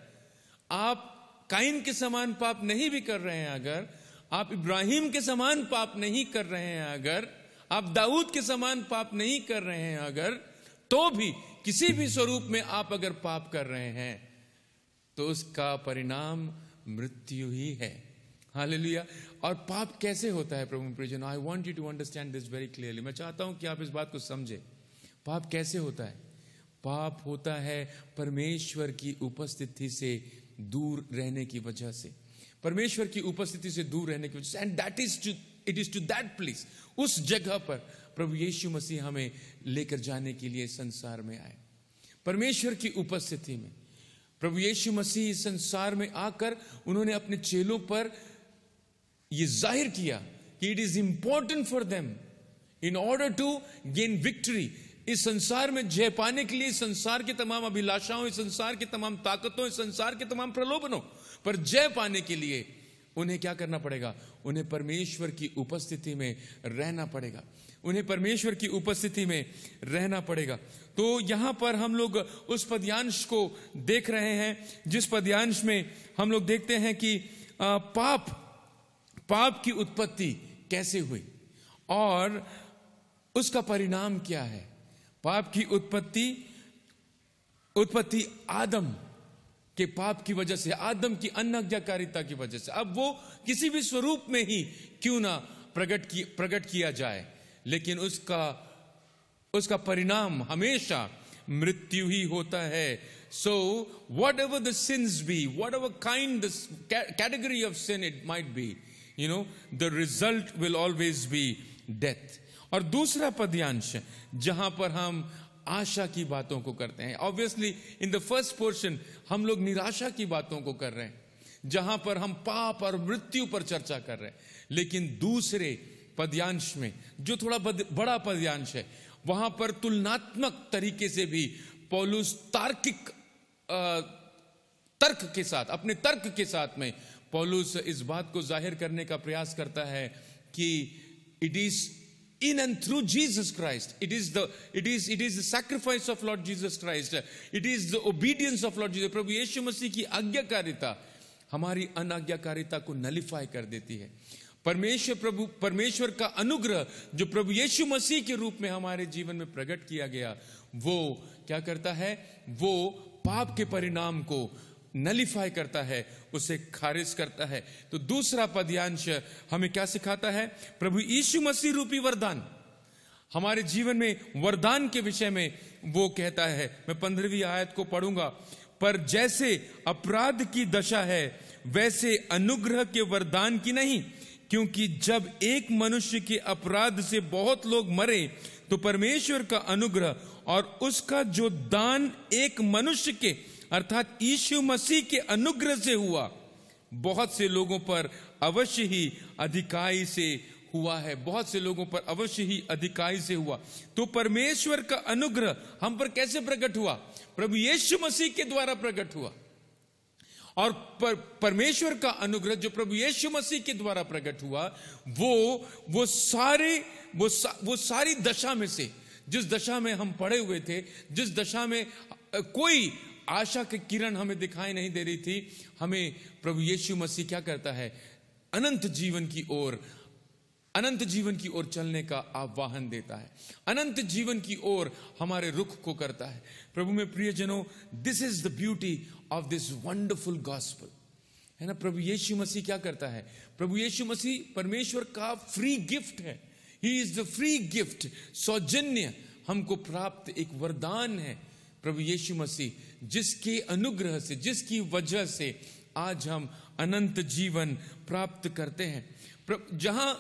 आप काइन के समान पाप नहीं भी कर रहे हैं, अगर आप इब्राहिम के समान पाप नहीं कर रहे हैं, अगर आप दाऊद के समान पाप नहीं कर रहे हैं, अगर तो भी किसी भी स्वरूप में आप अगर पाप कर रहे हैं तो उसका परिणाम मृत्यु ही है। हालेलुया। और पाप कैसे होता है प्रभु प्रियजन? I want you to understand this very clearly. मैं चाहता हूं कि आप इस बात को समझे। पाप कैसे होता है? पाप होता है परमेश्वर की उपस्थिति से दूर रहने की वजह से, परमेश्वर की उपस्थिति से दूर रहने की वजह से। And that is it is to that place, उस जगह पर प्रभु यीशु मसीह हमें लेकर जाने के लिए संसार में आए। परमेश्वर की उपस्थिति में प्रभु यीशु मसीह इस संसार में आकर उन्होंने अपने चेलों पर यह जाहिर किया कि it is important for them in order to gain victory, इस संसार में जय पाने के लिए, इस संसार के तमाम अभिलाषाओं, इस संसार के तमाम ताकतों, इस संसार के तमाम प्रलोभनों पर जय पाने के लिए उन्हें क्या करना पड़ेगा? उन्हें परमेश्वर की उपस्थिति में रहना पड़ेगा, उन्हें परमेश्वर की उपस्थिति में रहना पड़ेगा। तो यहां पर हम लोग उस पद्यांश को देख रहे हैं जिस पद्यांश में हम लोग देखते हैं कि पाप की उत्पत्ति कैसे हुई और उसका परिणाम क्या है। पाप की उत्पत्ति आदम के पाप की वजह से, आदम की अनाज्ञाकारिता की वजह से। अब वो किसी भी स्वरूप में ही क्यों ना प्रकट किया जाए, लेकिन उसका परिणाम हमेशा मृत्यु ही होता है। So whatever the sins be, whatever kind the category of sin it might be, you know, the result will always be death. और दूसरा पद्यांश जहां पर हम आशा की बातों को करते हैं, obviously in the first portion हम लोग निराशा की बातों को कर रहे हैं, जहां पर हम पाप और मृत्यु पर चर्चा कर रहे हैं। लेकिन दूसरे पद्यांश में जो थोड़ा बड़ा पद्यांश है, वहां पर तुलनात्मक तरीके से भी पौलुस तार्किक तर्क के साथ, अपने तर्क के साथ में पौलुस इस बात को जाहिर करने का प्रयास करता है कि it is in and through Jesus Christ, it is the sacrifice of Lord Jesus Christ, it is the obedience of Lord Jesus। प्रभु यीशु मसीह की आज्ञाकारिता हमारी अनाज्ञाकारिता को नलिफाई कर देती है। परमेश्वर का अनुग्रह जो प्रभु यीशु मसीह के रूप में हमारे जीवन में प्रकट किया गया, वो क्या करता है? वो पाप के परिणाम को नलिफाई करता है, उसे खारिज करता है। तो दूसरा पद्यांश हमें क्या सिखाता है? प्रभु यीशु मसीह रूपी वरदान, हमारे जीवन में वरदान के विषय में वो कहता है। मैं 15वीं आयत को पढ़ूंगा। पर जैसे अपराध की दशा है वैसे अनुग्रह के वरदान की नहीं, क्योंकि जब एक मनुष्य के अपराध से बहुत लोग मरे तो परमेश्वर का अनुग्रह और उसका जो दान एक मनुष्य के अर्थात यीशु मसीह के अनुग्रह से हुआ, बहुत से लोगों पर अवश्य ही अधिकाई से हुआ है। बहुत से लोगों पर अवश्य ही अधिकाई से हुआ। तो परमेश्वर का अनुग्रह हम पर कैसे प्रकट हुआ? प्रभु यीशु मसीह के द्वारा प्रकट हुआ। और परमेश्वर का अनुग्रह जो प्रभु यीशु मसीह के द्वारा प्रकट हुआ, वो सारी दशा में से, जिस दशा में हम पड़े हुए थे, जिस दशा में कोई आशा की किरण हमें दिखाई नहीं दे रही थी, हमें प्रभु यीशु मसीह क्या करता है? अनंत जीवन की ओर चलने का आह्वान देता है, अनंत जीवन की ओर हमारे रुख को करता है। प्रभु में प्रियजनों, this is the beauty of this wonderful gospel, है ना। प्रभु यीशु मसीह क्या करता है? प्रभु यीशु मसीह परमेश्वर का फ्री गिफ्ट है। He is the free gift, सौजन्य हमको प्राप्त एक वरदान है प्रभु यीशु मसीह, जिसके अनुग्रह से, जिसकी वजह से आज हम अनंत जीवन प्राप्त करते हैं। जहां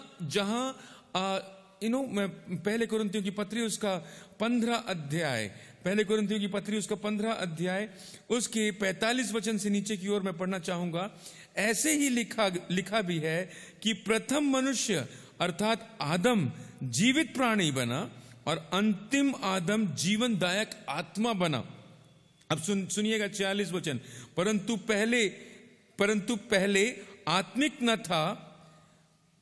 मैं पहले कोरिन्थियों की पत्री उसका 15 अध्याय, पहले कोरिन्थियों की पत्री उसका 15 अध्याय उसके 45 वचन से नीचे की ओर मैं पढ़ना चाहूंगा। ऐसे ही लिखा भी है कि प्रथम मनुष्य अर्थात आदम जीवित प्राणी बना और अंतिम आदम जीवनदायक आत्मा बना। अब सुनिएगा 46 वचन। परंतु पहले आत्मिक न था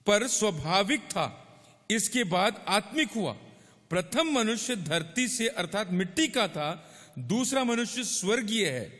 पर स्वाभाविक था, इसके बाद आत्मिक हुआ। प्रथम मनुष्य धरती से अर्थात मिट्टी का था, दूसरा मनुष्य स्वर्गीय है।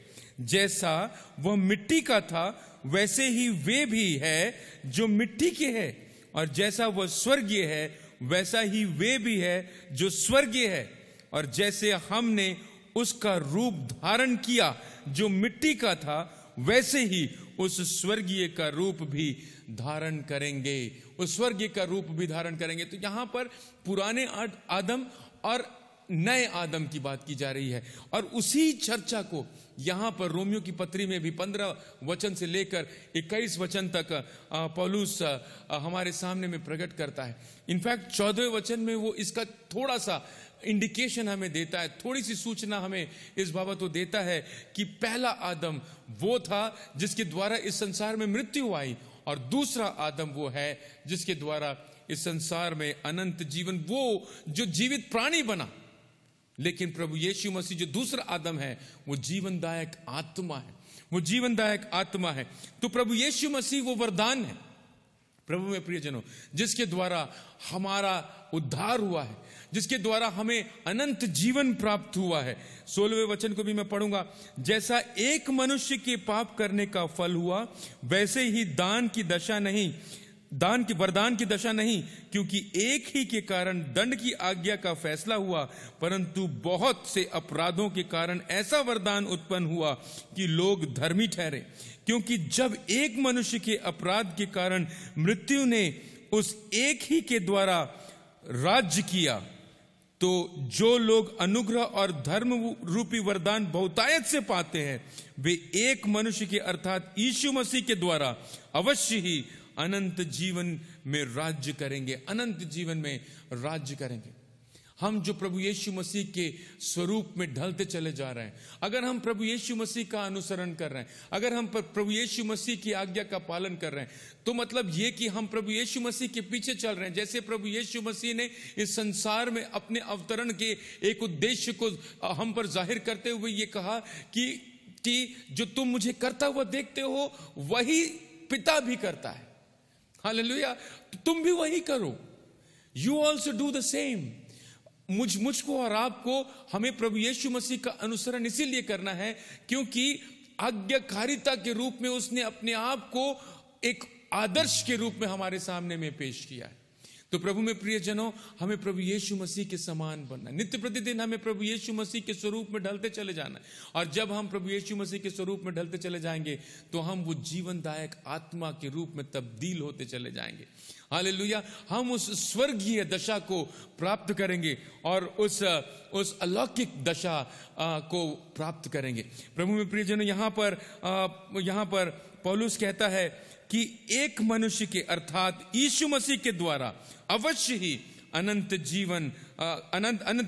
जैसा वह मिट्टी का था वैसे ही वे भी है जो मिट्टी के है, और जैसा वह स्वर्गीय है वैसा ही वे भी है जो स्वर्गीय है। और जैसे हमने उसका रूप धारण किया जो मिट्टी का था, वैसे ही उस स्वर्गीय का रूप भी धारण करेंगे, उस स्वर्गीय का रूप भी धारण करेंगे। तो यहां पर पुराने आदम और नए आदम की बात की जा रही है, और उसी चर्चा को यहां पर रोमियो की पत्री में भी 15 वचन से लेकर 21 वचन तक पौलुस हमारे सामने में प्रकट करता है। इनफैक्ट 14वें वचन में वो इसका थोड़ा सा इंडिकेशन हमें देता है, थोड़ी सी सूचना हमें इस बाबत वो देता है कि पहला आदम वो था जिसके द्वारा इस संसार में मृत्यु आई, और दूसरा आदम वो है जिसके द्वारा इस संसार में अनंत जीवन, वो जो जीवित प्राणी बना। लेकिन प्रभु यीशु मसीह जो दूसरा आदम है वो जीवनदायक आत्मा है, वो जीवनदायक आत्मा है। तो प्रभु यीशु मसीह वो वरदान है प्रभु में प्रियजनों, जिसके द्वारा हमारा उद्धार हुआ है, जिसके द्वारा हमें अनंत जीवन प्राप्त हुआ है। 16वें वचन को भी मैं पढ़ूंगा। जैसा एक मनुष्य के पाप करने का फल हुआ, वैसे ही वरदान की दशा नहीं, क्योंकि एक ही के कारण दंड की आज्ञा का फैसला हुआ, परंतु बहुत से अपराधों के कारण ऐसा वरदान उत्पन्न हुआ कि लोग धर्मी ठहरे। क्योंकि जब एक मनुष्य के अपराध के कारण मृत्यु ने उस एक ही के द्वारा राज्य किया, तो जो लोग अनुग्रह और धर्म रूपी वरदान बहुतायत से पाते हैं, वे एक मनुष्य के अर्थात यीशु मसीह के द्वारा अवश्य ही अनंत जीवन में राज्य करेंगे, अनंत जीवन में राज्य करेंगे। हम जो प्रभु यीशु मसीह के स्वरूप में ढलते चले जा रहे हैं, अगर हम प्रभु यीशु मसीह का अनुसरण कर रहे हैं, अगर हम प्रभु यीशु मसीह की आज्ञा का पालन कर रहे हैं, तो मतलब ये कि हम प्रभु यीशु मसीह के पीछे चल रहे हैं। जैसे प्रभु यीशु मसीह ने इस संसार में अपने अवतरण के एक उद्देश्य को हम पर जाहिर करते हुए ये कहा कि जो तुम मुझे करता हुआ देखते हो वही पिता भी करता है। हालेलुया। तुम भी वही करो, you also do the same. मुझको और आपको, हमें प्रभु यीशु मसीह का अनुसरण इसीलिए करना है क्योंकि आज्ञाकारिता के रूप में उसने अपने आप को एक आदर्श के रूप में हमारे सामने में पेश किया है। तो प्रभु में प्रियजनों, हमें प्रभु यीशु मसीह के समान बनना है। नित्य प्रतिदिन हमें प्रभु यीशु मसीह के स्वरूप में ढलते चले जाना है, और जब हम प्रभु यीशु मसीह के स्वरूप में ढलते चले जाएंगे तो हम वो जीवनदायक आत्मा के रूप में तब्दील होते चले जाएंगे। हालेलुया। हम उस स्वर्गीय दशा को प्राप्त करेंगे और उस अलौकिक दशा को प्राप्त करेंगे। प्रभु में प्रियजनों, यहाँ पर पौलुस कहता है कि एक मनुष्य के अर्थात यीशु मसीह के द्वारा अवश्य ही अनंत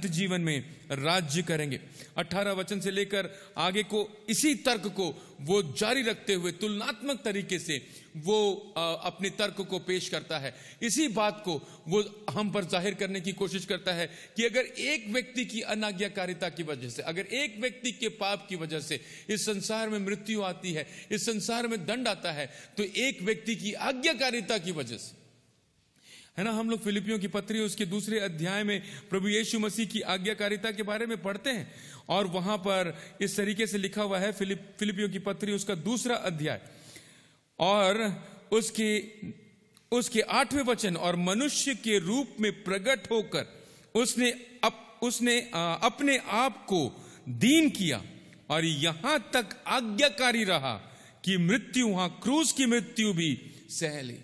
जीवन में राज्य करेंगे। 18 वचन से लेकर आगे को इसी तर्क को वो जारी रखते हुए तुलनात्मक तरीके से वो अपने तर्क को पेश करता है। इसी बात को वो हम पर जाहिर करने की कोशिश करता है कि अगर एक व्यक्ति की अनाज्ञाकारिता की वजह से, अगर एक व्यक्ति के पाप की वजह से इस संसार में मृत्यु आती है, इस संसार में दंड आता है, तो एक व्यक्ति की आज्ञाकारिता की वजह से, है ना। हम लोग फिलिपियों की पत्री उसके 2 अध्याय में प्रभु यीशु मसीह की आज्ञाकारिता के बारे में पढ़ते हैं, और वहां पर इस तरीके से लिखा हुआ है, फिलिपियों की पत्री उसका 2 अध्याय और उसके 8वें वचन, और मनुष्य के रूप में प्रकट होकर उसने अपने आप को दीन किया और यहां तक आज्ञाकारी रहा कि मृत्यु, वहां क्रूस की मृत्यु भी सह ली।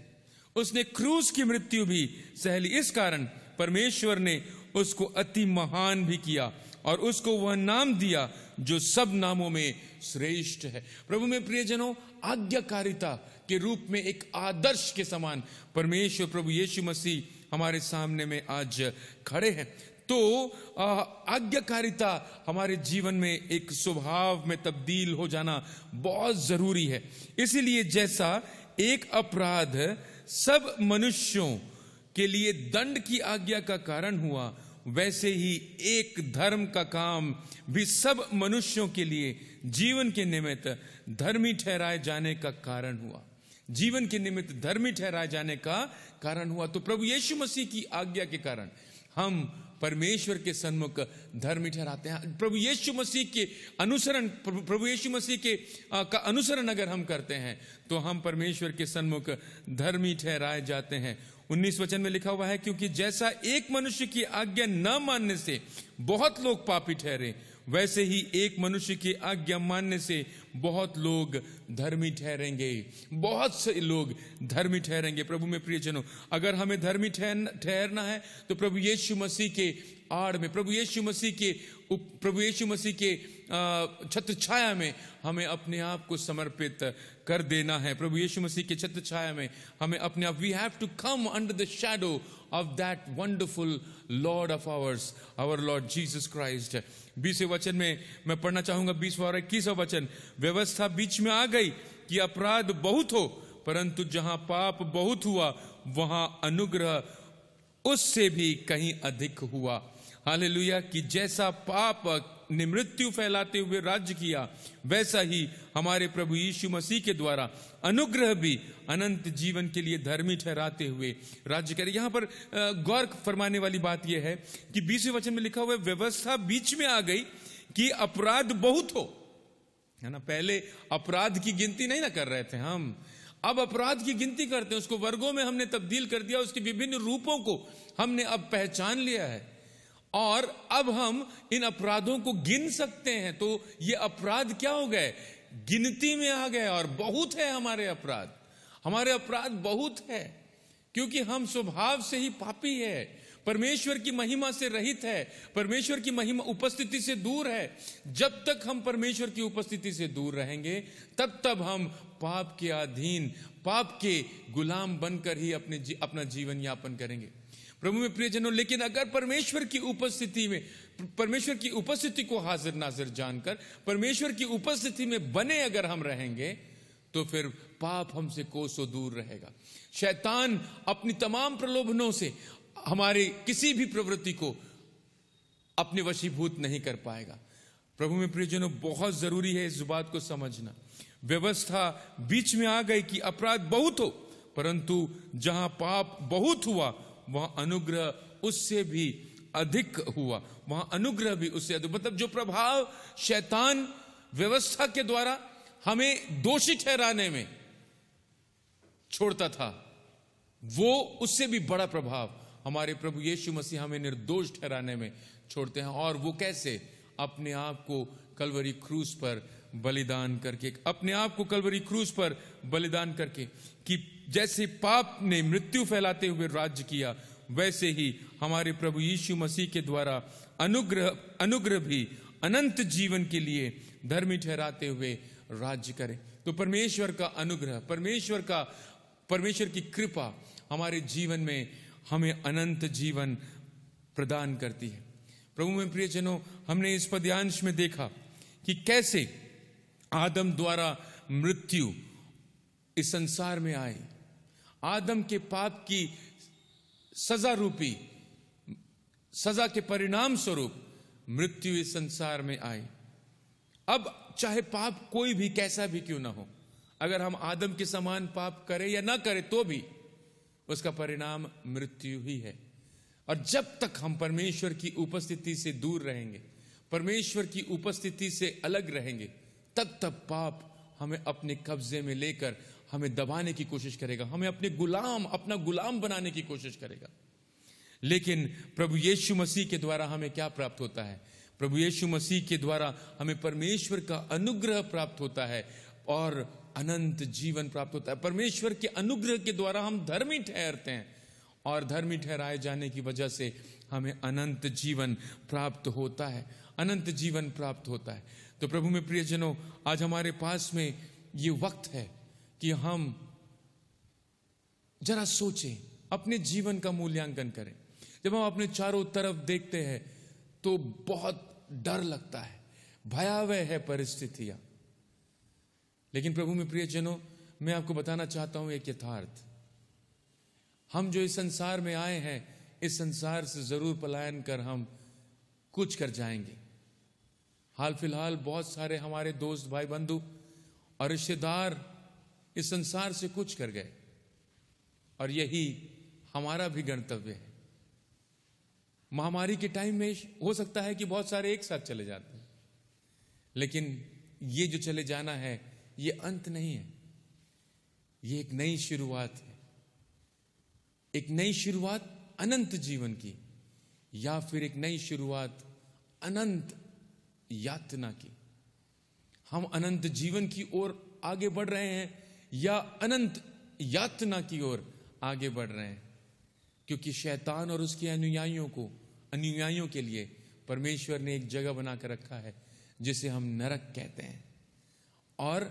उसने क्रूस की मृत्यु भी सह ली। इस कारण परमेश्वर ने उसको अति महान भी किया और उसको वह नाम दिया जो सब नामों में श्रेष्ठ है। प्रभु में प्रियजनों, आज्ञाकारिता के रूप में एक आदर्श के समान परमेश्वर प्रभु यीशु मसीह हमारे सामने में आज खड़े हैं। तो आज्ञाकारिता हमारे जीवन में एक स्वभाव में तब्दील हो जाना बहुत जरूरी है। इसीलिए जैसा एक अपराध सब मनुष्यों के लिए दंड की आज्ञा का कारण हुआ, वैसे ही एक धर्म का काम भी सब मनुष्यों के लिए जीवन के निमित्त धर्मी ठहराए जाने का कारण हुआ। जीवन के निमित्त धर्मी ठहराए जाने का कारण हुआ। तो प्रभु यीशु मसीह की आज्ञा के कारण हम परमेश्वर के सन्मुख धर्मी ठहराते हैं। प्रभु यीशु मसीह के अनुसरण, प्रभु यीशु मसीह के का अनुसरण अगर हम करते हैं तो हम परमेश्वर के सन्मुख धर्मी ठहराए जाते हैं। 19 वचन में लिखा हुआ है, क्योंकि जैसा एक मनुष्य की आज्ञा न मानने से बहुत लोग पापी ठहरे, वैसे ही एक मनुष्य की आज्ञा मानने से बहुत लोग धर्मी ठहरेंगे। बहुत से लोग धर्मी ठहरेंगे। प्रभु में प्रियजनों, अगर हमें धर्मी ठहरना है तो प्रभु यीशु मसीह के आड़ में, प्रभु यीशु मसीह के छत्र छाया में हमें अपने आप को समर्पित कर देना है। प्रभु यीशु मसीह के छत्र छाया में हमें अपने आप, we have to come under the shadow of that wonderful Lord of ours, our Lord Jesus Christ. 20वें वचन में मैं पढ़ना चाहूंगा, 20वां और 21वां वचन। व्यवस्था बीच में आ गई कि अपराध बहुत हो, परंतु जहां पाप बहुत हुआ वहां अनुग्रह उससे भी कहीं अधिक हुआ। हालेलुया। कि जैसा पाप ने मृत्यु फैलाते हुए राज्य किया, वैसा ही हमारे प्रभु यीशु मसीह के द्वारा अनुग्रह भी अनंत जीवन के लिए धर्मी ठहराते हुए राज्य करे। यहां पर गौर फरमाने वाली बात यह है कि 20वें वचन में लिखा हुआ है, व्यवस्था बीच में आ गई कि अपराध बहुत हो, है ना। पहले अपराध की गिनती नहीं ना कर रहे थे हम, अब अपराध की गिनती करते हैं। उसको वर्गों में हमने तब्दील कर दिया, उसके विभिन्न रूपों को हमने अब पहचान लिया है और अब हम इन अपराधों को गिन सकते हैं। तो ये अपराध क्या हो गए? गिनती में आ गए। और बहुत है हमारे अपराध, हमारे अपराध बहुत है, क्योंकि हम स्वभाव से ही पापी है, परमेश्वर की महिमा से रहित है, परमेश्वर की महिमा उपस्थिति से दूर है। जब तक हम परमेश्वर की उपस्थिति से दूर रहेंगे तब तक हम पाप के अधीन, पाप के गुलाम बनकर ही अपना जीवन यापन करेंगे। प्रभु में प्रियजनों, लेकिन अगर परमेश्वर की उपस्थिति में, परमेश्वर की उपस्थिति को हाजिर नाजिर जानकर परमेश्वर की उपस्थिति में बने अगर हम रहेंगे तो फिर पाप हमसे कोसों दूर रहेगा। शैतान अपनी तमाम प्रलोभनों से हमारी किसी भी प्रवृत्ति को अपने वशीभूत नहीं कर पाएगा। प्रभु में प्रियजनों, बहुत जरूरी है इस बात को समझना। व्यवस्था बीच में आ गई कि अपराध बहुत हो, परंतु जहां पाप बहुत हुआ वहां अनुग्रह उससे भी अधिक हुआ। वहां अनुग्रह भी उससे अधिक, मतलब जो प्रभाव शैतान व्यवस्था के द्वारा हमें दोषी ठहराने में छोड़ता था, वो उससे भी बड़ा प्रभाव हमारे प्रभु यीशु मसीह हमें निर्दोष ठहराने में छोड़ते हैं। और वो कैसे? अपने आप को कलवरी क्रूस पर बलिदान करके, अपने आप को कलवरी क्रूस पर बलिदान करके, कि जैसे पाप ने मृत्यु फैलाते हुए राज्य किया, वैसे ही हमारे प्रभु यीशु मसीह के द्वारा अनुग्रह भी अनंत जीवन के लिए धर्मी ठहराते हुए राज्य करे। तो परमेश्वर का अनुग्रह, परमेश्वर की कृपा हमारे जीवन में हमें अनंत जीवन प्रदान करती है। प्रभु में प्रियजनों, हमने इस पद्यांश में देखा कि कैसे आदम द्वारा मृत्यु इस संसार में आई। आदम के पाप की सजा रूपी, सजा के परिणाम स्वरूप मृत्यु इस संसार में आई। अब चाहे पाप कोई भी कैसा भी क्यों ना हो, अगर हम आदम के समान पाप करें या ना करें तो भी उसका परिणाम मृत्यु ही है। और जब तक हम परमेश्वर की उपस्थिति से दूर रहेंगे, परमेश्वर की उपस्थिति से अलग रहेंगे, तब तक पाप हमें अपने कब्जे में लेकर हमें दबाने की कोशिश करेगा, हमें अपना गुलाम बनाने की कोशिश करेगा। लेकिन प्रभु यीशु मसीह के द्वारा हमें क्या प्राप्त होता है? प्रभु यीशु मसीह के द्वारा हमें परमेश्वर का अनुग्रह प्राप्त होता है और अनंत जीवन प्राप्त होता है। परमेश्वर के अनुग्रह के द्वारा हम धर्मी ठहरते हैं और धर्मी ठहराए जाने की वजह से हमें अनंत जीवन प्राप्त होता है, अनंत जीवन प्राप्त होता है। तो प्रभु में प्रियजनों, आज हमारे पास में ये वक्त है कि हम जरा सोचें, अपने जीवन का मूल्यांकन करें। जब हम अपने चारों तरफ देखते हैं तो बहुत डर लगता है, भयावह है परिस्थितियां। लेकिन प्रभु में प्रियजनों, मैं आपको बताना चाहता हूं एक यथार्थ, हम जो इस संसार में आए हैं, इस संसार से जरूर पलायन कर हम कुछ कर जाएंगे। हाल फिलहाल बहुत सारे हमारे दोस्त, भाई, बंधु और रिश्तेदार इस संसार से कुछ कर गए और यही हमारा भी गंतव्य है। महामारी के टाइम में हो सकता है कि बहुत सारे एक साथ चले जाते हैं, लेकिन ये जो चले जाना है ये अंत नहीं है, ये एक नई शुरुआत है। एक नई शुरुआत अनंत जीवन की, या फिर एक नई शुरुआत अनंत यातना की। हम अनंत जीवन की ओर आगे बढ़ रहे हैं या अनंत यातना की ओर आगे बढ़ रहे हैं, क्योंकि शैतान और उसके अनुयायियों के लिए परमेश्वर ने एक जगह बनाकर रखा है जिसे हम नरक कहते हैं। और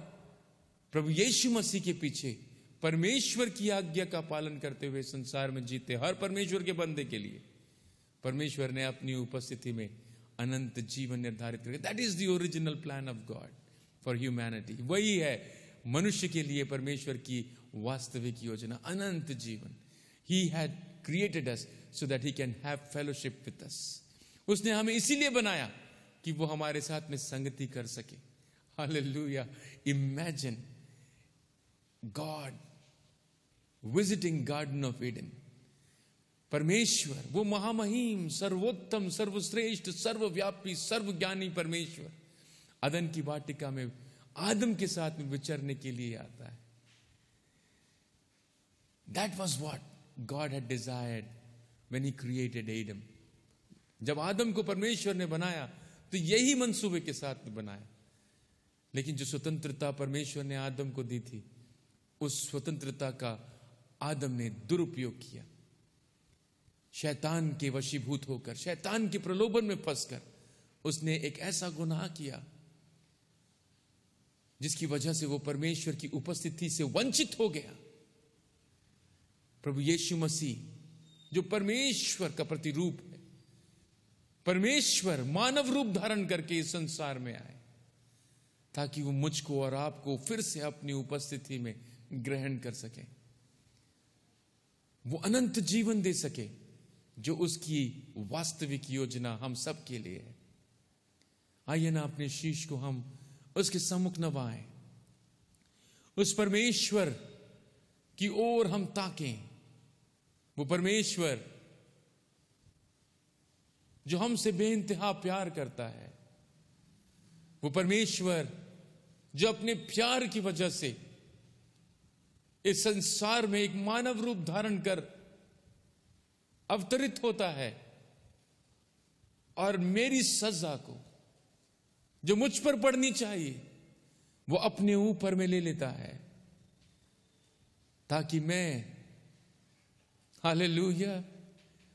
प्रभु यीशु मसीह के पीछे परमेश्वर की आज्ञा का पालन करते हुए संसार में जीते हर परमेश्वर के बंदे के लिए परमेश्वर ने अपनी उपस्थिति में अनंत जीवन निर्धारित किया। That is the original plan of God for humanity. वही है मनुष्य के लिए परमेश्वर की वास्तविक योजना, अनंत जीवन। He had created us so that he can have fellowship with us. उसने हमें इसीलिए बनाया कि वो हमारे साथ में संगति कर सके। Hallelujah. Imagine God visiting garden of Eden. परमेश्वर, वो महामहिम, सर्वोत्तम, सर्वश्रेष्ठ, सर्वव्यापी, सर्वज्ञानी परमेश्वर अदन की वाटिका में आदम के साथ में विचरने के लिए आता है। That was what God had desired when He created Adam. जब आदम को परमेश्वर ने बनाया तो यही मंसूबे के साथ में बनाया। लेकिन जो स्वतंत्रता परमेश्वर ने आदम को दी थी, उस स्वतंत्रता का आदम ने दुरुपयोग किया। शैतान के वशीभूत होकर, शैतान के प्रलोभन में फंसकर उसने एक ऐसा गुनाह किया जिसकी वजह से वो परमेश्वर की उपस्थिति से वंचित हो गया। प्रभु यीशु मसीह जो परमेश्वर का प्रतिरूप है, परमेश्वर मानव रूप धारण करके इस संसार में आए ताकि वो मुझको और आपको फिर से अपनी उपस्थिति में ग्रहण कर सके, वो अनंत जीवन दे सके जो उसकी वास्तविक योजना हम सब के लिए है। आइए ना अपने शीश को हम उसके सम्मुख नवाएं, उस परमेश्वर की ओर हम ताकें। वो परमेश्वर जो हमसे बेइंतहा प्यार करता है, वो परमेश्वर जो अपने प्यार की वजह से इस संसार में एक मानव रूप धारण कर अवतरित होता है और मेरी सजा को जो मुझ पर पड़नी चाहिए वो अपने ऊपर में ले लेता है ताकि मैं, हालेलुया,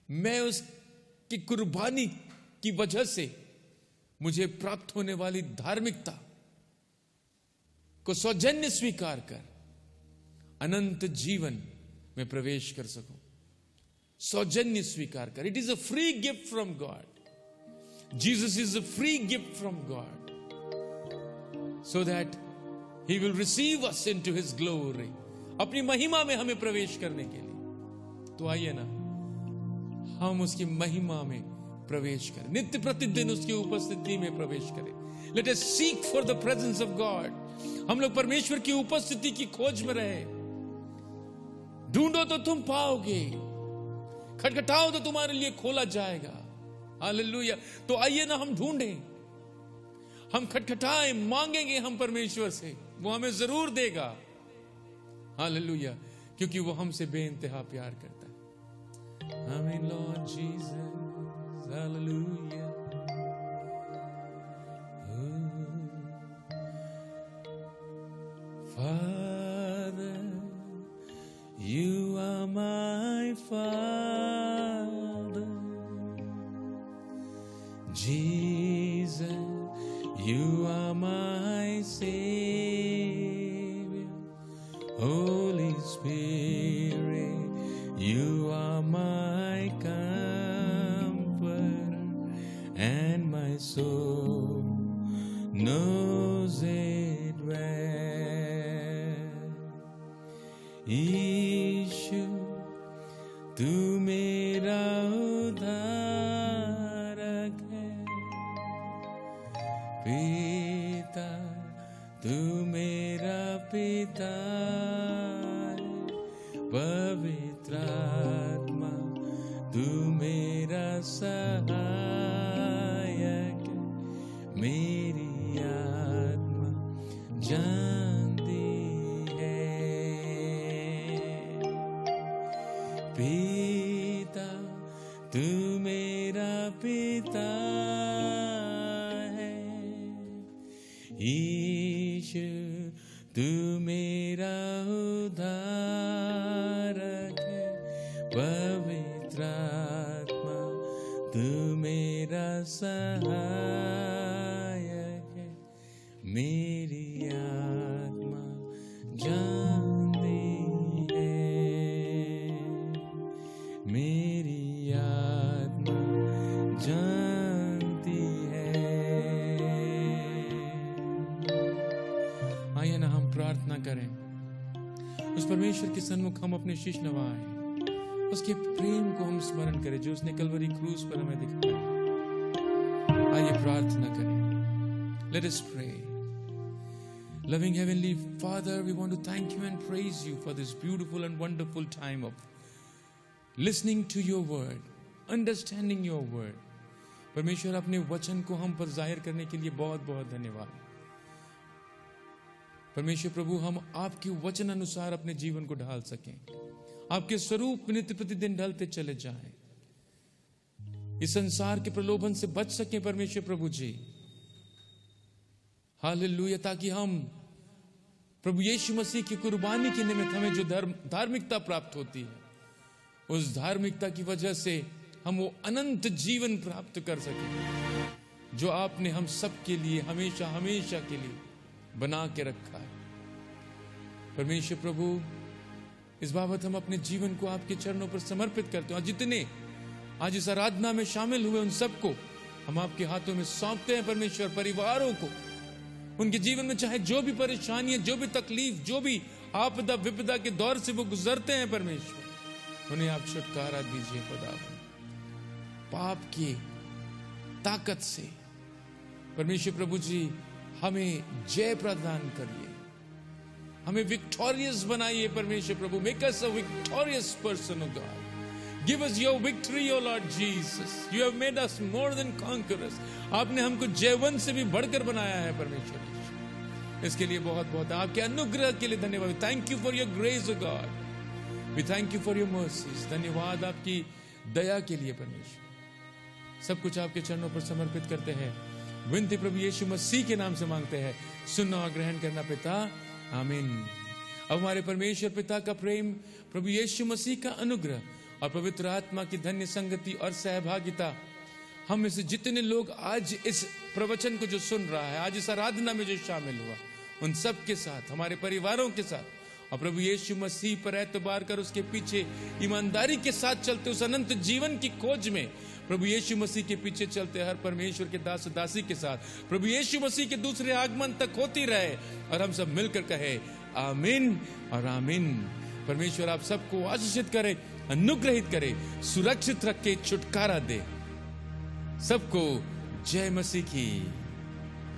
मैं उसकी कुर्बानी की वजह से मुझे प्राप्त होने वाली धार्मिकता को सौजन्य स्वीकार कर अनंत जीवन में प्रवेश कर सकूं। सौजन्य स्वीकार कर। It is a free gift from God. Jesus is a free gift from God so that he will receive us into his glory. अपनी महिमा में हमें प्रवेश करने के लिए। तो आइए ना हम उसकी महिमा में प्रवेश करें, नित्य प्रतिदिन उसकी उपस्थिति में प्रवेश करें। Let us seek for the presence of God. हम लोग परमेश्वर की उपस्थिति की खोज में रहे। ढूंढो तो तुम पाओगे, खटखटाओ तो तुम्हारे लिए खोला जाएगा। हालेलुया। तो आइए ना हम ढूंढें, हम खटखटाएं, मांगेंगे हम परमेश्वर से, वो हमें जरूर देगा। हालेलुया, क्योंकि वो हमसे बेइंतहा प्यार करता है। आमीन Lord Jesus, hallelujah. Father, you are my Father. Jesus, you are my Savior. Holy Spirit, you are my comforter, and my soul knows it well. यीशु तू मेरा उद्धारक है, पिता तू मेरा पिता है, पवित्र आत्मा तू मेरा सहायक मेरी आत्मा जानती है। पिता तू मेरा पिता है, ईशु तू मेरा उद्धारक है, पवित्र आत्मा तू मेरा सहायक है, मेरी आत्मा जानती है, मेरी आत्मा जानती है। आइए ना हम प्रार्थना करें, उस परमेश्वर के सन्मुख हम अपने शीश नवाएं, उसके प्रेम को हम स्मरण करें जो उसने कलवरी क्रूस पर हमें दिखाया। आइए प्रार्थना करें। Let us pray. Loving Heavenly Father, we want to thank you and praise you for this beautiful and wonderful time of listening to your word, understanding your word. परमेश्वर अपने वचन को हम पर जाहिर करने के लिए बहुत बहुत धन्यवाद। परमेश्वर प्रभु, हम आपके वचन अनुसार अपने जीवन को ढाल सकें, आपके स्वरूप में नित्य प्रतिदिन ढलते चले जाएं, इस संसार के प्रलोभन से बच सकें परमेश्वर प्रभु जी। हालेलुया। ताकि हम प्रभु यीशु मसीह की कुर्बानी के निमित्त हमें जो धार्मिकता प्राप्त होती है, उस धार्मिकता की वजह से हम वो अनंत जीवन प्राप्त कर सकें जो आपने हम सब के लिए हमेशा हमेशा के लिए बना के रखा है। परमेश्वर प्रभु, इस बाबत हम अपने जीवन को आपके चरणों पर समर्पित करते हैं, और जितने आज इस आराधना में शामिल हुए उन सबको हम आपके हाथों में सौंपते हैं। परमेश्वर, परिवारों को, उनके जीवन में चाहे जो भी परेशानी है, जो भी तकलीफ, जो भी आपदा विपदा के दौर से वो गुजरते हैं, परमेश्वर उन्हें आप छुटकारा दीजिए। खुदावन, पाप की ताकत से परमेश्वर प्रभु जी हमें जय प्रदान करिए, हमें विक्टोरियस बनाइए परमेश्वर प्रभु। Make us a victorious person of God. Give us your victory, O Lord Jesus. You have made us more than conquerors. आपने हमको जयवंत से भी बढ़कर बनाया है परमेश्वर। इसके लिए बहुत बहुत आपके अनुग्रह के लिए धन्यवाद। Thank you for your grace, O God. We thank you for your mercies. धन्यवाद आपकी दया के लिए परमेश्वर। सब कुछ आपके चरणों पर समर्पित करते हैं, विनती प्रभु यीशु मसीह के नाम से मांगते हैं। सुनना और ग्रहण करना पिता, आमीन। अब हमारे परमेश्वर पिता का प्रेम, प्रभु यीशु मसीह का अनुग्रह और पवित्र आत्मा की धन्य संगति और सहभागिता हम में से जितने लोग आज इस प्रवचन को जो सुन रहा है, आज इस आराधना में जो शामिल हुआ, उन सब के साथ, हमारे परिवारों के साथ, और प्रभु यीशु मसीह पर एतबार कर उसके पीछे ईमानदारी के साथ चलते उस अनंत जीवन की खोज में प्रभु यीशु मसीह के पीछे चलते हर परमेश्वर के दास दासी के साथ प्रभु यीशु मसीह के दूसरे आगमन तक होती रहे, और हम सब मिलकर कहे आमीन और आमीन। परमेश्वर आप सबको आशीषित करे, अनुग्रहित करे, सुरक्षित रखे, छुटकारा दे। सबको जय मसीह की।